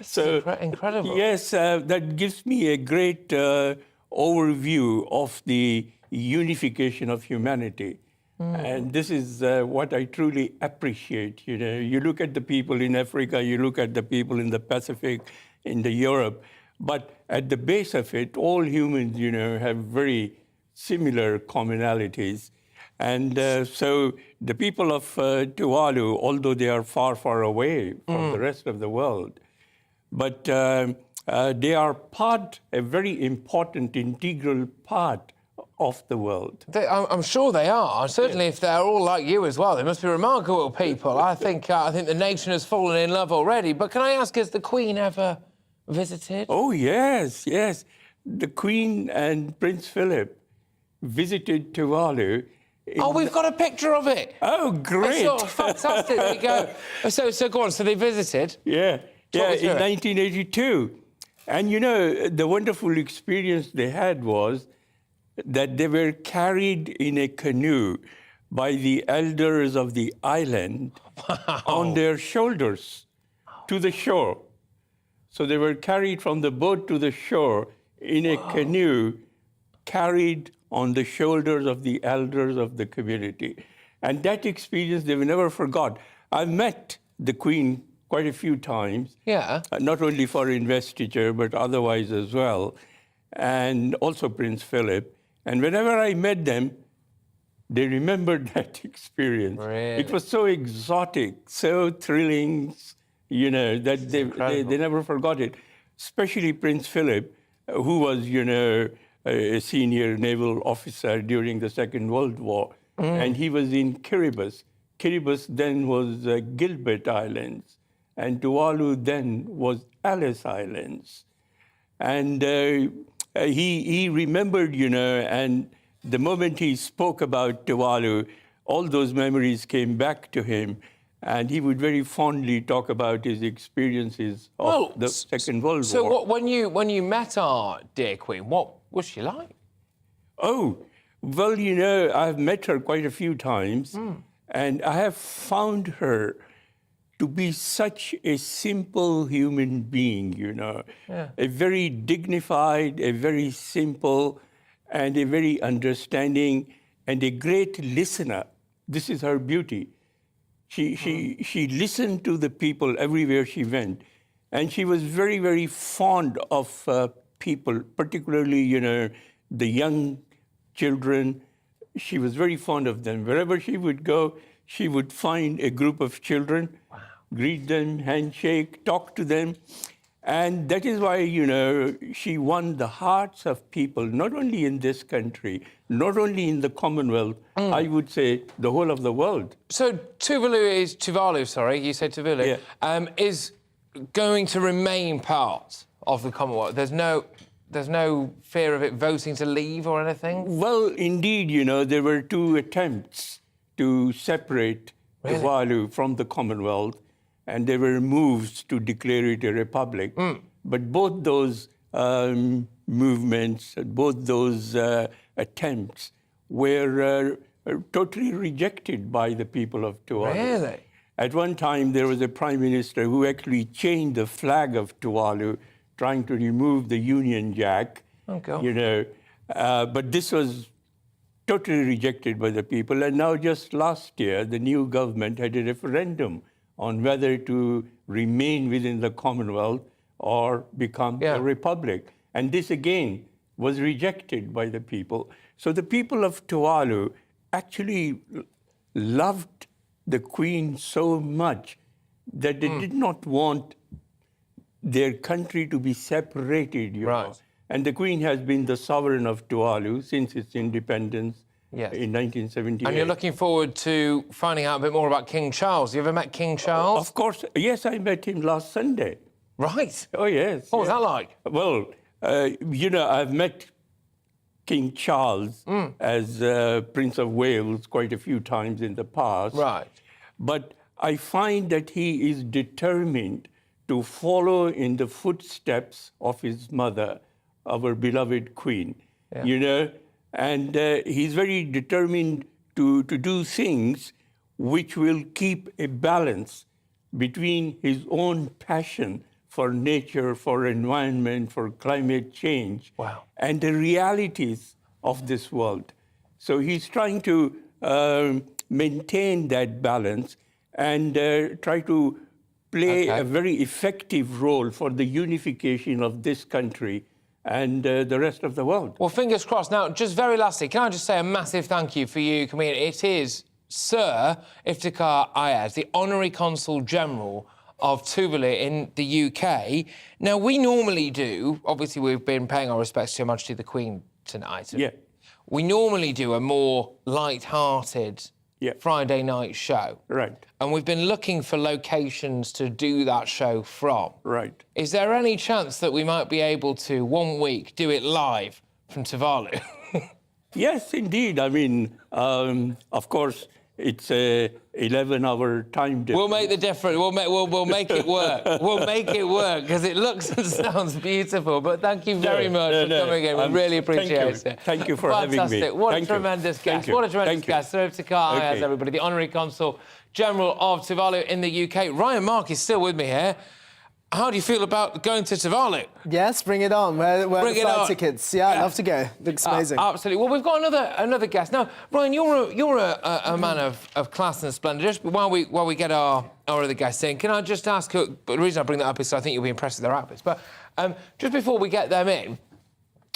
So incredible. Yes, that gives me a great overview of the unification of humanity. And this is what I truly appreciate. You know, you look at the people in Africa, you look at the people in the Pacific, in the Europe, but at the base of it, all humans, you know, have very similar commonalities. And so the people of Tuvalu, although they are far away from the rest of the world, but they are a very important, integral part of the world. I'm sure they are. Certainly, if they're all like you as well, they must be remarkable people. I think the nation has fallen in love already. But can I ask, has the Queen ever visited? Oh, yes, yes. The Queen and Prince Philip visited Tuvalu. Oh, we've got a picture of it. Oh, great. Oh, fantastic. There you go. So go on. So they visited? Yeah, in 1982. And, you know, the wonderful experience they had was that they were carried in a canoe by the elders of the island on their shoulders to the shore. So they were carried from the boat to the shore in a canoe, carried on the shoulders of the elders of the community. And that experience they will never forgot. I've met the Queen quite a few times. Yeah. Not only for investiture, but otherwise as well. And also Prince Philip. And whenever I met them, they remembered that experience. Really? It was so exotic, so thrilling, you know, that they never forgot it. Especially Prince Philip, who was, you know, a senior naval officer during the Second World War. And he was in Kiribati. Kiribati then was Gilbert Islands. And Tuvalu then was Ellis Islands. And he remembered, you know, and the moment he spoke about Tuvalu, all those memories came back to him. And he would very fondly talk about his experiences of the Second World War. So when you met our dear Queen, what was she like? Oh, well, you know, I've met her quite a few times, and I have found her to be such a simple human being, you know, a very dignified, a very simple, and a very understanding, and a great listener. This is her beauty. She listened to the people everywhere she went, and she was very, very fond of people, particularly, you know, the young children. She was very fond of them. Wherever she would go, she would find a group of children, greet them, handshake, talk to them. And that is why, you know, she won the hearts of people, not only in this country, not only in the Commonwealth, I would say the whole of the world. So Tuvalu, sorry, you said Tuvalu, is going to remain part of the Commonwealth. There's no fear of it voting to leave or anything? Well, indeed, you know, there were 2 attempts to separate Tuvalu from the Commonwealth, and there were moves to declare it a republic. But both those movements, both those attempts were totally rejected by the people of Tuvalu. Really? At one time, there was a prime minister who actually changed the flag of Tuvalu, trying to remove the Union Jack, you know. But this was totally rejected by the people. And now just last year, the new government had a referendum on whether to remain within the Commonwealth or become a republic. And this again was rejected by the people. So the people of Tuvalu actually loved the Queen so much that they did not want their country to be separated, you know. And the Queen has been the sovereign of Tuvalu since its independence in 1978. And you're looking forward to finding out a bit more about King Charles. You ever met King Charles? Of course. Yes, I met him last Sunday. Right. Oh, yes. What was that like? Well, you know, I've met King Charles as Prince of Wales quite a few times in the past. Right. But I find that he is determined to follow in the footsteps of his mother, our beloved Queen, you know, and he's very determined to do things which will keep a balance between his own passion for nature, for environment, for climate change, and the realities of this world. So he's trying to maintain that balance and try to play a very effective role for the unification of this country and the rest of the world. Well, fingers crossed. Now, just very lastly, can I just say a massive thank you for you coming in? It is Sir Iftikhar Ayaz, the Honorary Consul General of Tuvalu in the UK. Now, we normally do, obviously we've been paying our respects to Her Majesty the Queen tonight. We normally do a more light-hearted Friday night show. Right. And we've been looking for locations to do that show from. Right. Is there any chance that we might be able to, one week, do it live from Tuvalu? Yes, indeed. I mean, of course, it's a 11-hour time difference. We'll make the difference. We'll make it work. We'll make it work, because it looks and sounds beautiful. But thank you very much for coming in. We really appreciate it. Thank you for having me. Fantastic. What a tremendous guest. What a tremendous guest. Sir Iftikhar Ayaz, everybody, the Honorary Consul General of Tuvalu in the UK. Ryan Mark is still with me here. How do you feel about going to Tuvalu? Yes, bring it on. Where are the flight tickets? Yeah, I'd love to go. Looks amazing. Absolutely. Well, we've got another guest. Now, Ryan, you're a man of class and splendour. Just while we get our other guests in, can I just ask, the reason I bring that up is I think you'll be impressed with their outfits, but just before we get them in,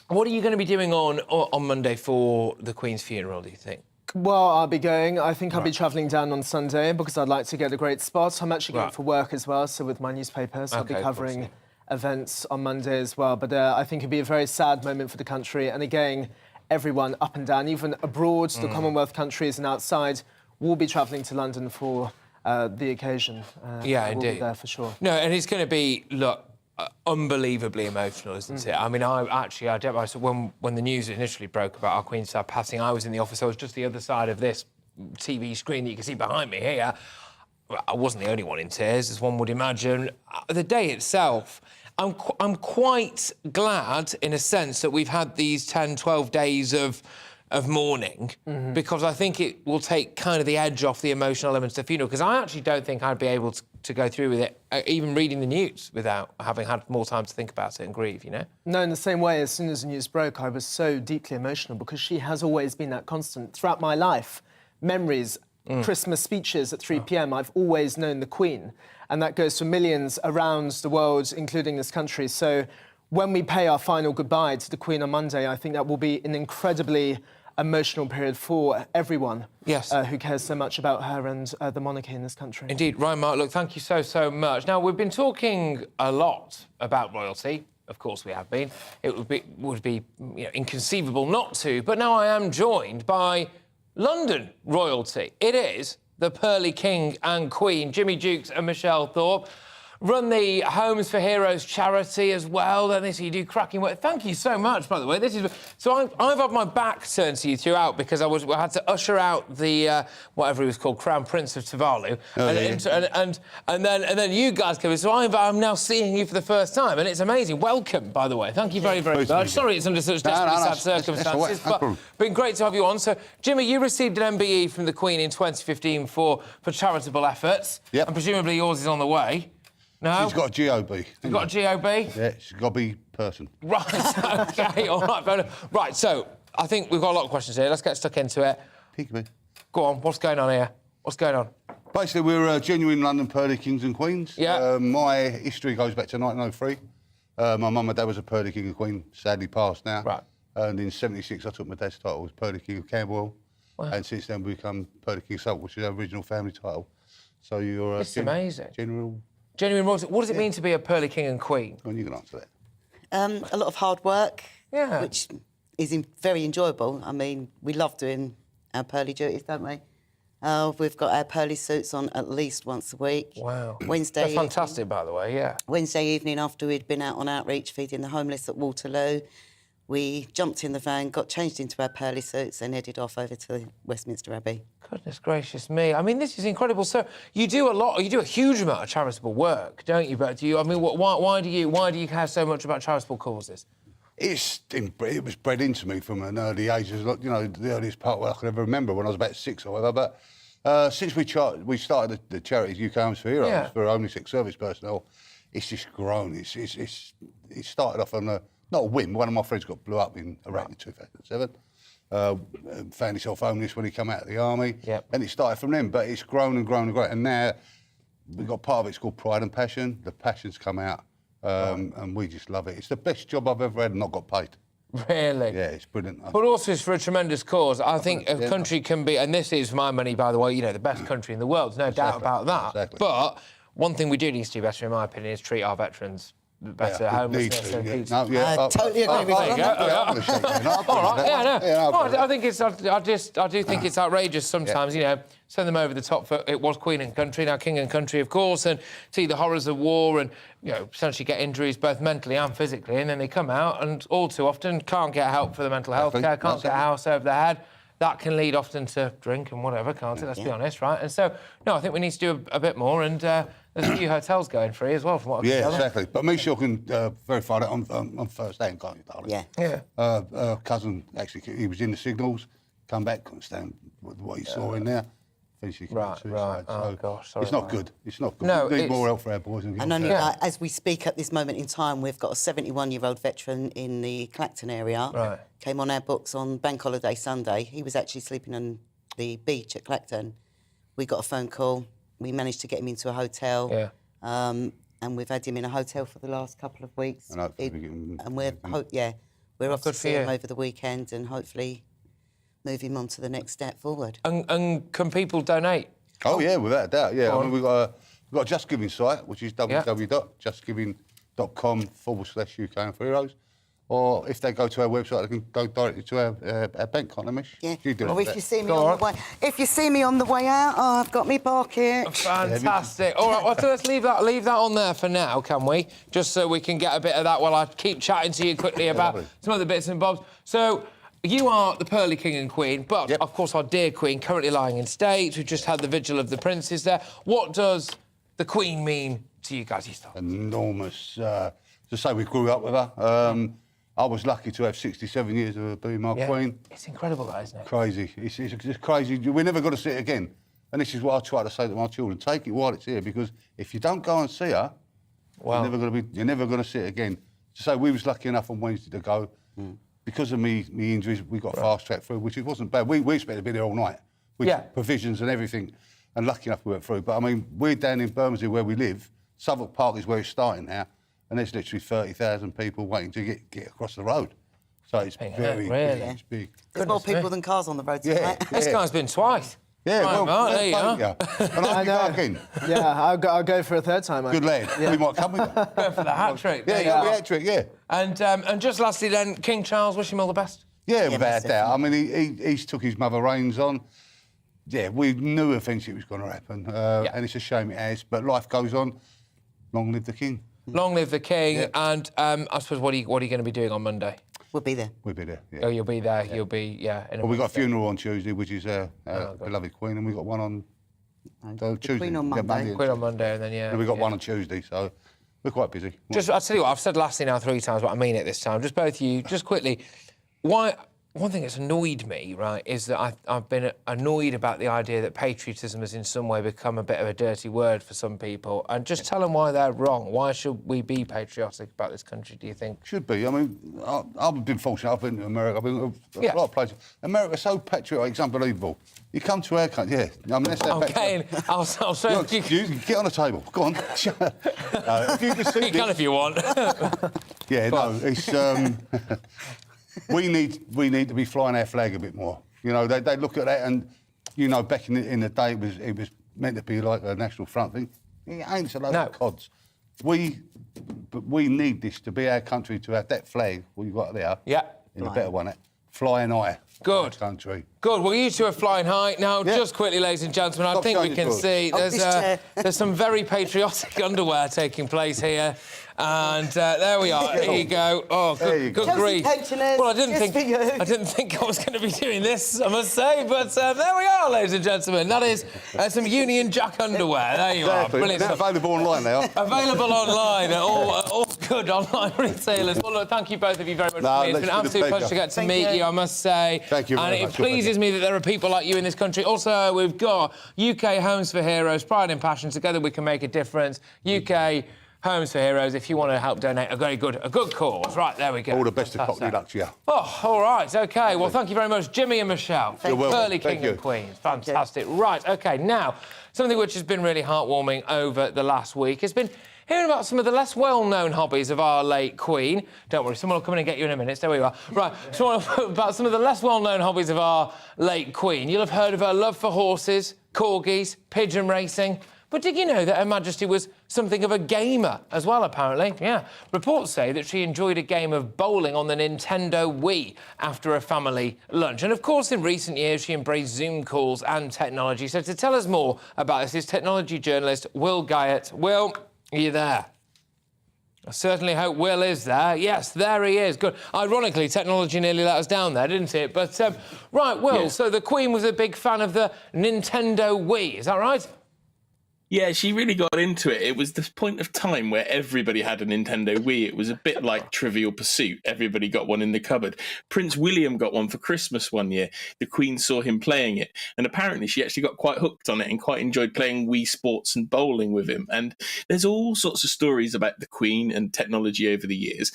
what are you going to be doing on Monday for the Queen's funeral, do you think? Well, I'll be going. I think I'll be travelling down on Sunday because I'd like to get a great spot. I'm actually going for work as well, so with my newspapers, I'll be covering events on Monday as well. But I think it'd be a very sad moment for the country. And again, everyone up and down, even abroad, the Commonwealth countries and outside, will be travelling to London for the occasion. Yeah, indeed. We'll be there for sure. No, and it's going to be, look, unbelievably emotional, isn't it? I mean, when the news initially broke about our Queen's passing, I was in the office. I was just the other side of this TV screen that you can see behind me here. I wasn't the only one in tears, as one would imagine. The day itself, I'm quite glad, in a sense, that we've had these 10, 12 days of of mourning, because I think it will take kind of the edge off the emotional elements of the funeral, because I actually don't think I'd be able to go through with it, even reading the news, without having had more time to think about it and grieve, you know? No, in the same way, as soon as the news broke, I was so deeply emotional because she has always been that constant throughout my life. Memories, Christmas speeches at 3 p.m, I've always known the Queen, and that goes for millions around the world, including this country. So when we pay our final goodbye to the Queen on Monday, I think that will be an incredibly emotional period for everyone who cares so much about her and the monarchy in this country. Indeed. Ryan, Mark, look, thank you so much. Now, we've been talking a lot about royalty. Of course we have been. It would be inconceivable not to, but now I am joined by London royalty. It is the Pearly King and Queen, Jimmy Jukes and Michelle Thorpe. Run the Homes for Heroes charity as well, don't they? So you do cracking work. Thank you so much, by the way. So I've had my back turned to you throughout because I had to usher out the whatever he was called, Crown Prince of Tuvalu, and then you guys come in. So I'm now seeing you for the first time, and it's amazing. Welcome, by the way. Thank you very much. Sorry, it's under such desperately sad circumstances, but been great to have you on. So Jimmy, you received an MBE from the Queen in 2015 for charitable efforts, and presumably yours is on the way. No? She's got a GOB. You've got a GOB? Yeah, she's got to be person. Right, OK, all right. Right, so I think we've got a lot of questions here. Let's get stuck into it. Pick me. Go on, what's going on here? What's going on? Basically, we're genuine London Pearly Kings and Queens. Yeah. My history goes back to 1903. My mum and dad was a Pearly King and Queen, sadly passed now. Right. And in '76, I took my dad's title as Pearly King of Camberwell. Wow. And since then, we've become Pearly King of Salt, which is our original family title. So you're... It's amazing. Genuine royalty. What does it mean to be a Pearly King and Queen? Well, you can answer that. A lot of hard work, which is very enjoyable. I mean, we love doing our Pearly duties, don't we? We've got our Pearly suits on at least once a week. Wow. Wednesday They're fantastic, by the way, yeah. Wednesday evening, after we'd been out on outreach feeding the homeless at Waterloo, we jumped in the van, got changed into our Pearly suits and headed off over to Westminster Abbey. Goodness gracious me. I mean, this is incredible. So you do a huge amount of charitable work, don't you? But why do you care so much about charitable causes? It was bred into me from an early age. You know, the earliest part I can ever remember when I was about 6 or whatever. But since we started the charity UK Homes for Heroes for only 6 service personnel, it's just grown. It started off on not a whim. One of my friends got blew up in Iraq in 2007. Found himself homeless when he came out of the army. And it started from then, but it's grown and grown and grown. And now we've got part of it's called Pride and Passion. The passion's come out, and we just love it. It's the best job I've ever had and not got paid. Really? Yeah, it's brilliant. But also it's for a tremendous cause. I think a country can be, and this is my money, by the way, the best country in the world, no doubt about that. Exactly. But one thing we do need to do better, in my opinion, is treat our veterans better. Homelessness and peace. Totally agree with you. All right, I do think it's outrageous sometimes, send them over the top for, it was Queen and Country, now King and Country, of course, and see the horrors of war and, potentially get injuries both mentally and physically, and then they come out and all too often can't get help for the mental health care, can't get a house over their head. That can lead often to drink and whatever, can't it? Let's be honest, right? And so, no, I think we need to do a bit more, and there's a few hotels going free as well, from what I can tell. Exactly. But Michelle can verify that on first hand, can't you, darling? Yeah. Cousin, actually, he was in the signals, come back, couldn't stand what he saw in there. Right. Oh, gosh, sorry. It's not good. It's not good. No, we need more help for our boys. And only as we speak at this moment in time, we've got a 71-year-old veteran in the Clacton area. Right. Came on our books on Bank Holiday Sunday. He was actually sleeping on the beach at Clacton. We got a phone call. We managed to get him into a hotel. Yeah. And we've had him in a hotel for the last couple of weeks. And we're off to see him over the weekend and hopefully move him on to the next step forward. And can people donate? Oh, yeah, without a doubt, yeah. I mean, we've got a Just Giving site, which is www.justgiving.com/UK for Heroes. Or if they go to our website, they can go directly to our bank, can't they, Mish? Yeah. Or if you see me on the way, if you see me on the way out, I've got me pocket. Fantastic. All right, well, so let's leave that on there for now, can we? Just so we can get a bit of that while I keep chatting to you quickly about some other bits and bobs. So you are the Pearly King and Queen, but of course our dear Queen currently lying in state. We've just had the vigil of the princes there. What does the Queen mean to you guys? Enormous. To say we grew up with her. I was lucky to have 67 years of her being my queen. It's incredible, that, isn't it? Crazy. It's just crazy. We're never going to see it again. And this is what I try to say to my children: take it while it's here, because if you don't go and see her, you're never going to see it again. So we was lucky enough on Wednesday to go. Because of me injuries, we got fast track through, which it wasn't bad. We expected to be there all night, with provisions and everything, and lucky enough we went through. But I mean, we're down in Bermondsey where we live. Southwark Park is where it's starting now, and there's literally 30,000 people waiting to get across the road. So it's very big. It's big. There's more people than cars on the road tonight. This guy's been twice. Yeah, right, well, there you are. And I know. Again. Yeah, I'll go for a third time. Good lad. Yeah. We might come with you. Go for the hat-trick. Yeah, the hat-trick, yeah. And just lastly then, King Charles, wish him all the best. Yeah, without doubt. I mean, he's took his mother reins on. Yeah, we knew eventually it was going to happen. And it's a shame it has, but life goes on. Long live the King. Long live the King. Yeah. And I suppose, what are you going to be doing on Monday? We'll be there. We'll be there, yeah. Oh, you'll be there. You'll be, Well, we've got a funeral on Tuesday, which is our beloved Queen, and we've got one on Tuesday. Queen on Monday. Queen on Monday, and then, And we've got one on Tuesday, so we're quite busy. I'll tell you what, I've said lastly now 3 times, but I mean it this time. Just both of you, just quickly, one thing that's annoyed me, right, is that I've been annoyed about the idea that patriotism has in some way become a bit of a dirty word for some people. And just tell them why they're wrong. Why should we be patriotic about this country, do you think? Should be. I mean, I've been fortunate. I've been to America. I've been to a lot of places. America's so patriotic, it's unbelievable. You come to our country, I mean, that's our I'll show you. Get on the table. Go on. If you can see you can if you want. Yeah, no, it's... We need to be flying our flag a bit more. You know, they look at that and, you know, back in the day it was meant to be like a National Front thing. It ain't a load of cods. We need this to be our country, to have that flag we've got there. Yeah. In a better one, flying high. Good. Country. Good. Well, you two are flying high. Now, just quickly, ladies and gentlemen, I think we can see there's some very patriotic underwear taking place here. And there we are. Here you go. Oh, good grief. Well, I didn't think I was going to be doing this, I must say. But there we are, ladies and gentlemen. That is some Union Jack underwear. There you are. Brilliant. They're available online now. Available online at all good online retailers. Well, look, thank you both of you very much for me. It's been an absolute pleasure to get to meet you, I must say. Thank you very much. And it pleases me that there are people like you in this country. Also, we've got UK Homes for Heroes, Pride and Passion. Together we can make a difference. UK Homes for Heroes, if you want to help donate a good cause. Right, there we go. All the best of Cockney luck to you. Oh, all right, OK. Well, thank you very much, Jimmy and Michelle. You're welcome. Pearly, King and Queen. Fantastic. Right, OK, now, something which has been really heartwarming over the last week has been hearing about some of the less well-known hobbies of our late Queen. Don't worry, someone will come in and get you in a minute. There we are. Right, so about some of the less well-known hobbies of our late Queen. You'll have heard of her love for horses, corgis, pigeon racing. But did you know that Her Majesty was something of a gamer as well, apparently? Yeah. Reports say that she enjoyed a game of bowling on the Nintendo Wii after a family lunch. And, of course, in recent years, she embraced Zoom calls and technology. So to tell us more about this is technology journalist Will Guyot. Will, are you there? I certainly hope Will is there. Yes, there he is. Good. Ironically, technology nearly let us down there, didn't it? But, right, Will, so the Queen was a big fan of the Nintendo Wii, is that right? Yeah, she really got into it. It was the point of time where everybody had a Nintendo Wii. It was a bit like Trivial Pursuit. Everybody got one in the cupboard. Prince William got one for Christmas one year. The Queen saw him playing it. And apparently she actually got quite hooked on it and quite enjoyed playing Wii Sports and bowling with him. And there's all sorts of stories about the Queen and technology over the years.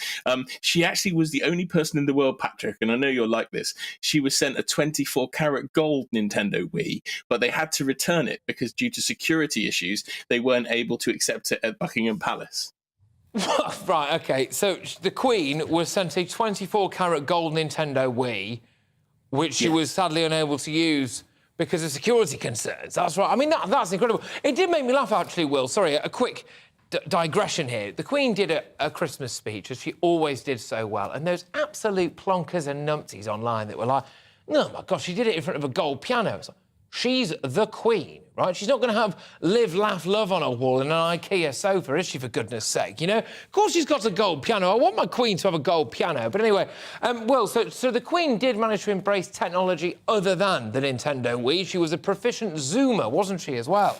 She actually was the only person in the world, Patrick, and I know you're like this. She was sent a 24-karat gold Nintendo Wii, but they had to return it because due to security issues, they weren't able to accept it at Buckingham Palace. Right, OK, so the Queen was sent a 24-karat gold Nintendo Wii, which she was sadly unable to use because of security concerns. That's right. I mean, that's incredible. It did make me laugh, actually, Will. Sorry, a quick digression here. The Queen did a Christmas speech, as she always did so well, and those absolute plonkers and numpties online that were like, oh, my gosh, she did it in front of a gold piano. It's like, she's the Queen, right? She's not going to have live, laugh, love on her wall in an IKEA sofa, is she, for goodness sake, you know? Of course she's got a gold piano. I want my Queen to have a gold piano. But anyway, Will, so the Queen did manage to embrace technology other than the Nintendo Wii. She was a proficient Zoomer, wasn't she, as well?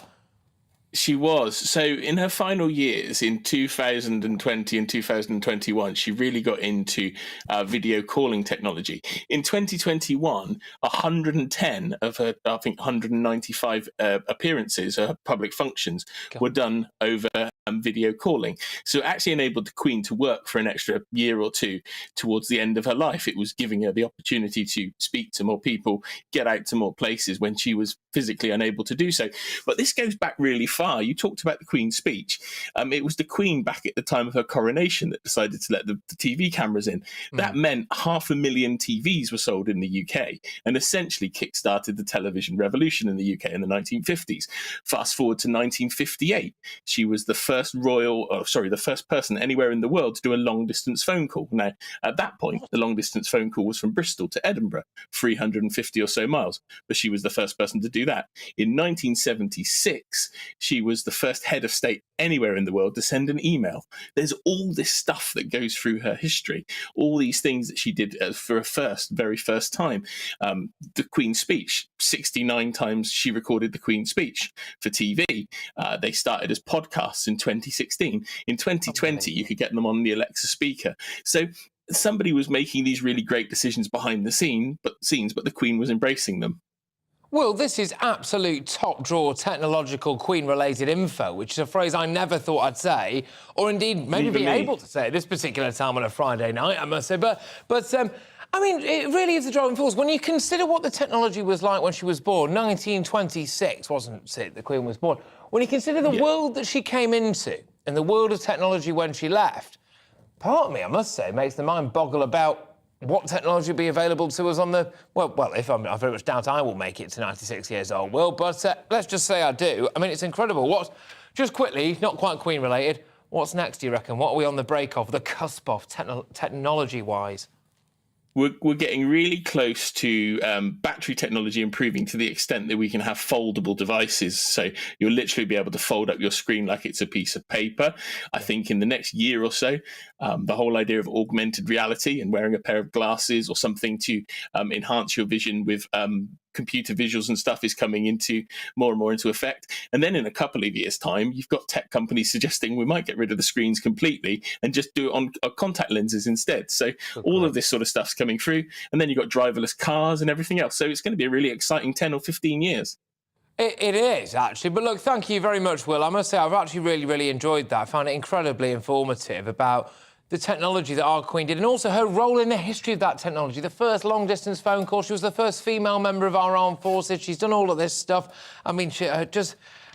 She was. So in her final years, in 2020 and 2021, she really got into video calling technology. In 2021, 110 of her, I think, 195 appearances, public functions, were done over video calling. So it actually enabled the Queen to work for an extra year or two towards the end of her life. It was giving her the opportunity to speak to more people, get out to more places when she was physically unable to do so. But this goes back really far. You talked about the Queen's speech. It was the Queen back at the time of her coronation that decided to let the TV cameras in. That meant 500,000 TVs were sold in the UK and essentially kickstarted the television revolution in the UK in the 1950s. Fast forward to 1958, she was the first the first person anywhere in the world to do a long distance phone call. Now, at that point, the long distance phone call was from Bristol to Edinburgh, 350 or so miles, but she was the first person to do that. In 1976, she was the first head of state anywhere in the world to send an email. There's all this stuff that goes through her history, all these things that she did for a very first time. The Queen's speech, 69 times she recorded the Queen's speech for TV. They started as podcasts in 2016. In 2020, you could get them on the Alexa speaker. So somebody was making these really great decisions behind the scenes, but the Queen was embracing them. Well, this is absolute top-drawer technological Queen-related info, which is a phrase I never thought I'd say, or indeed maybe be able to say at this particular time on a Friday night, I must say. But I mean, it really is the driving force. When you consider what the technology was like when she was born, 1926, wasn't it, the Queen was born? When you consider the world that she came into and the world of technology when she left, part of me, I must say, makes the mind boggle about what technology will be available to us on the... Well, if I very much doubt I will make it to 96 years old, Will, but let's just say I do. I mean, it's incredible. Just quickly, not quite Queen-related, what's next, do you reckon? What are we on the break of, the cusp of, technology-wise? We're getting really close to battery technology improving to the extent that we can have foldable devices. So you'll literally be able to fold up your screen like it's a piece of paper. I think in the next year or so, the whole idea of augmented reality and wearing a pair of glasses or something to enhance your vision with computer visuals and stuff is coming into more and more into effect. And then in a couple of years' time, you've got tech companies suggesting we might get rid of the screens completely and just do it on contact lenses instead. So all of this sort of stuff's coming through. And then you've got driverless cars and everything else. So it's going to be a really exciting 10 or 15 years. It is, actually. But look, thank you very much, Will. I must say, I've actually really, really enjoyed that. I found it incredibly informative about the technology that our Queen did and also her role in the history of that technology. The first long-distance phone call. She was the first female member of our armed forces. She's done all of this stuff. I mean, it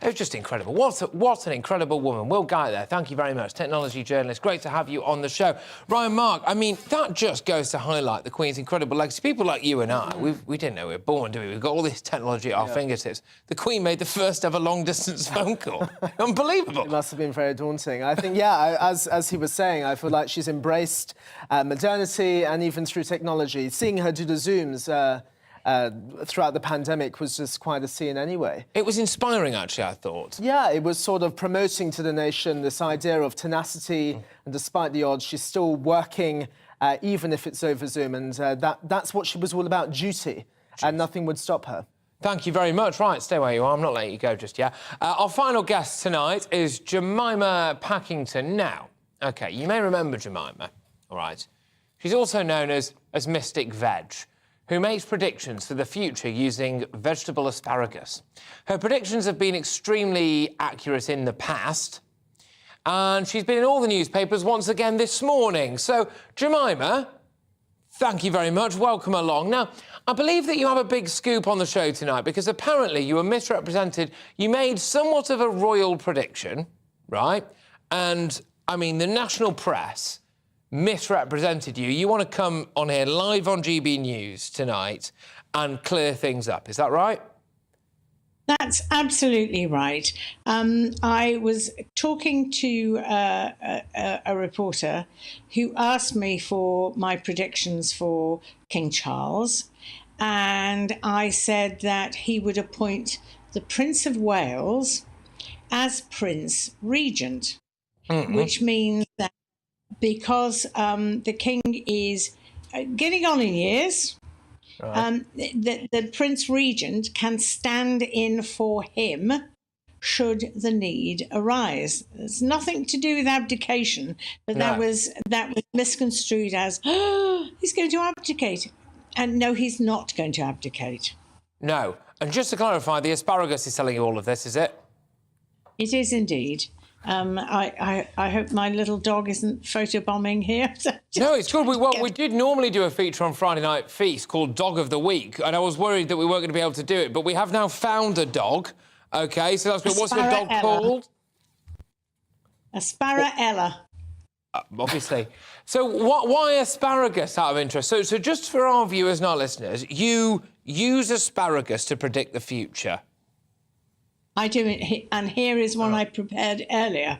was just incredible. What an incredible woman. Will Guy there, thank you very much. Technology journalist. Great to have you on the show. Ryan Mark, I mean, that just goes to highlight the Queen's incredible legacy. People like you and I, we didn't know we were born, do we? We've got all this technology at our fingertips. The Queen made the first ever long-distance phone call. Unbelievable. It must have been very daunting. I think, as he was saying, I feel like she's embraced modernity and even through technology. Seeing her do the Zooms throughout the pandemic was just quite a scene anyway. It was inspiring, actually, I thought. Yeah, it was sort of promoting to the nation this idea of tenacity, and despite the odds, she's still working, even if it's over Zoom, and that's what she was all about, duty, and nothing would stop her. Thank you very much. Right, stay where you are. I'm not letting you go just yet. Our final guest tonight is Jemima Packington. Now, OK, you may remember Jemima, all right? She's also known as Mystic Veg, who makes predictions for the future using vegetable asparagus. Her predictions have been extremely accurate in the past, and she's been in all the newspapers once again this morning. So, Jemima, thank you very much. Welcome along. Now, I believe that you have a big scoop on the show tonight because apparently you were misrepresented. You made somewhat of a royal prediction, right? And, I mean, the national press misrepresented you. You want to come on here live on GB News tonight and clear things up. Is that right? That's absolutely right. I was talking to a reporter who asked me for my predictions for King Charles, and I said that he would appoint the Prince of Wales as Prince Regent, which means that because the king is getting on in years, the Prince Regent can stand in for him should the need arise. It's nothing to do with abdication, but that was misconstrued as, oh, he's going to abdicate. And no, he's not going to abdicate. No. And just to clarify, the asparagus is telling you all of this, is it? It is indeed. I hope my little dog isn't photobombing here. No, it's good. We did normally do a feature on Friday Night Feast called Dog of the Week, and I was worried that we weren't going to be able to do it, but we have now found a dog. OK, so that's good. What's your dog called? Asparella. Obviously. So why asparagus, out of interest? So just for our viewers and our listeners, you use asparagus to predict the future. I do, and here is one I prepared earlier.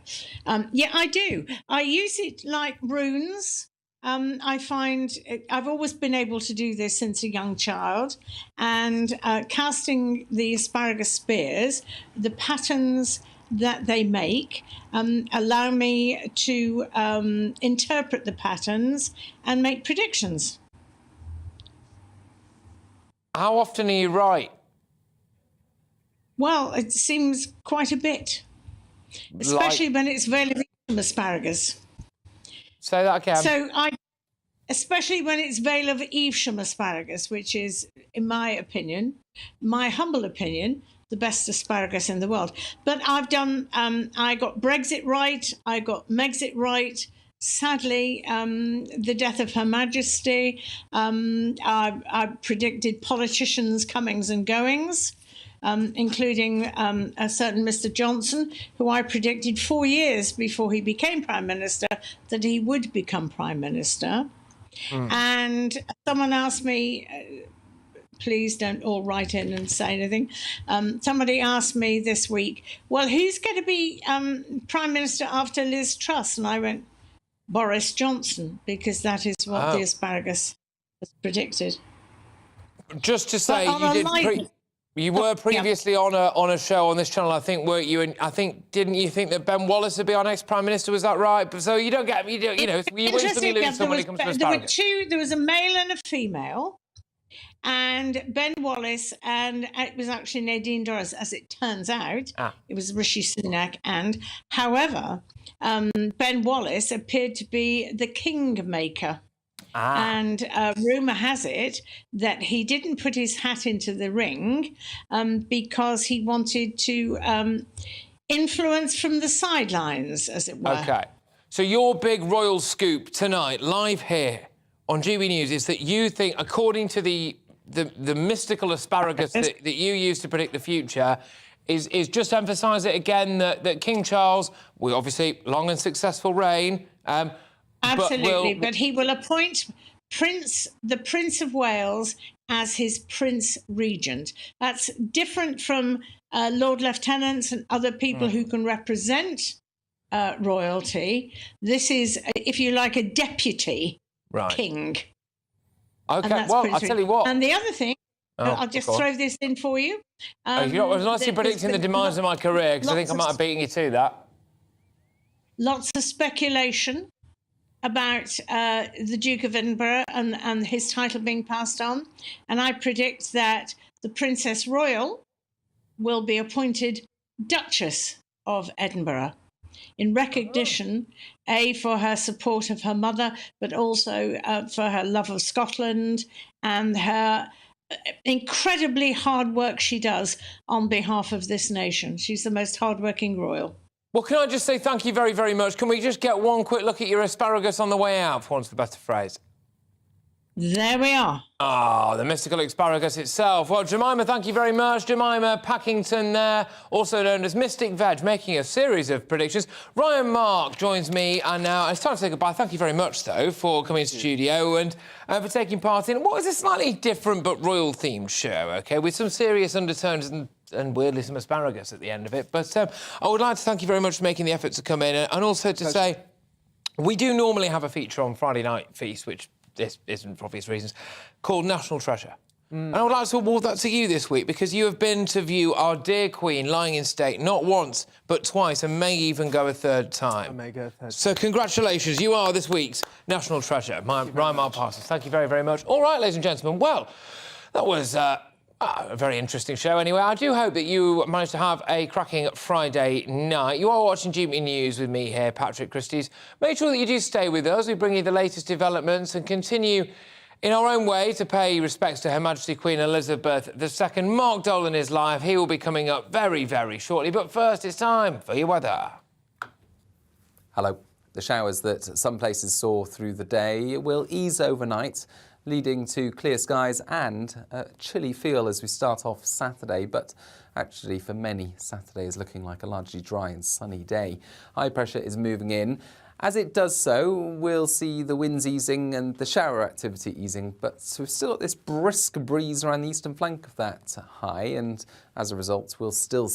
Yeah, I do. I use it like runes. I find I've always been able to do this since a young child, and casting the asparagus spears, the patterns that they make allow me to interpret the patterns and make predictions. How often are you right? Well, it seems quite a bit, especially when it's veil of Evesham asparagus. Say that again. Especially when it's veil of Evesham asparagus, which is, in my opinion, my humble opinion, the best asparagus in the world. But I've done, I got Brexit right, I got Megxit right. Sadly, the death of Her Majesty. I predicted politicians' comings and goings. Including a certain Mr. Johnson, who I predicted 4 years before he became Prime Minister that he would become Prime Minister. And someone asked me, please don't all write in and say anything. Somebody asked me this week, well, who's going to be Prime Minister after Liz Truss? And I went, Boris Johnson, because that is what the asparagus has predicted. Just to say, you were previously on a show on this channel, I think, weren't you? And I think, didn't you think that Ben Wallace would be our next Prime Minister? Was that right? So you don't get, you know, you win some, you lose some when it comes to asparagus. There was a male and a female, and Ben Wallace, and it was actually Nadine Dorries, as it turns out. It was Rishi Sunak, and however, Ben Wallace appeared to be the kingmaker. And rumour has it that he didn't put his hat into the ring because he wanted to influence from the sidelines, as it were. OK. So your big royal scoop tonight, live here on GBNews, is that you think, according to the mystical asparagus that you use to predict the future, is just emphasise it again that King Charles, we obviously long and successful reign. Absolutely, but he will appoint the Prince of Wales as his Prince Regent. That's different from Lord Lieutenants and other people who can represent royalty. This is, if you like, a deputy king. OK, well, I'll tell you what. And the other thing, I'll just throw this in for you. It was nicely predicting the demise of my career, because I think I might have beaten you to that. Lots of speculation about the Duke of Edinburgh and his title being passed on. And I predict that the Princess Royal will be appointed Duchess of Edinburgh in recognition, for her support of her mother, but also for her love of Scotland and her incredibly hard work she does on behalf of this nation. She's the most hardworking royal. Well, can I just say thank you very, very much? Can we just get one quick look at your asparagus on the way out, for want of a better phrase? There we are. The mystical asparagus itself. Well, Jemima, thank you very much. Jemima Packington there, also known as Mystic Veg, making a series of predictions. Ryan Mark joins me, and now it's time to say goodbye. Thank you very much, though, for coming to studio and for taking part in what is a slightly different but royal-themed show, OK, with some serious undertones and weirdly some asparagus at the end of it. But I would like to thank you very much for making the effort to come in, and also to say we do normally have a feature on Friday Night Feast, which this isn't for obvious reasons, called National Treasure. And I would like to award that to you this week, because you have been to view our dear Queen lying in state not once but twice, and may even go a third time. I may go a third time. So congratulations, you are this week's National Treasure. Ryan Mark Parsons, thank you very, very much. All right, ladies and gentlemen, well, that was A very interesting show anyway. I do hope that you managed to have a cracking Friday night. You are watching GBNews with me here, Patrick Christys. Make sure that you do stay with us. We bring you the latest developments and continue in our own way to pay respects to Her Majesty Queen Elizabeth II. Mark Dolan is live. He will be coming up very, very shortly. But first, it's time for your weather. Hello. The showers that some places saw through the day will ease overnight, leading to clear skies and a chilly feel as we start off Saturday. But actually, for many, Saturday is looking like a largely dry and sunny day. High pressure is moving in. As it does so, we'll see the winds easing and the shower activity easing, but we've still got this brisk breeze around the eastern flank of that high, and as a result, we'll still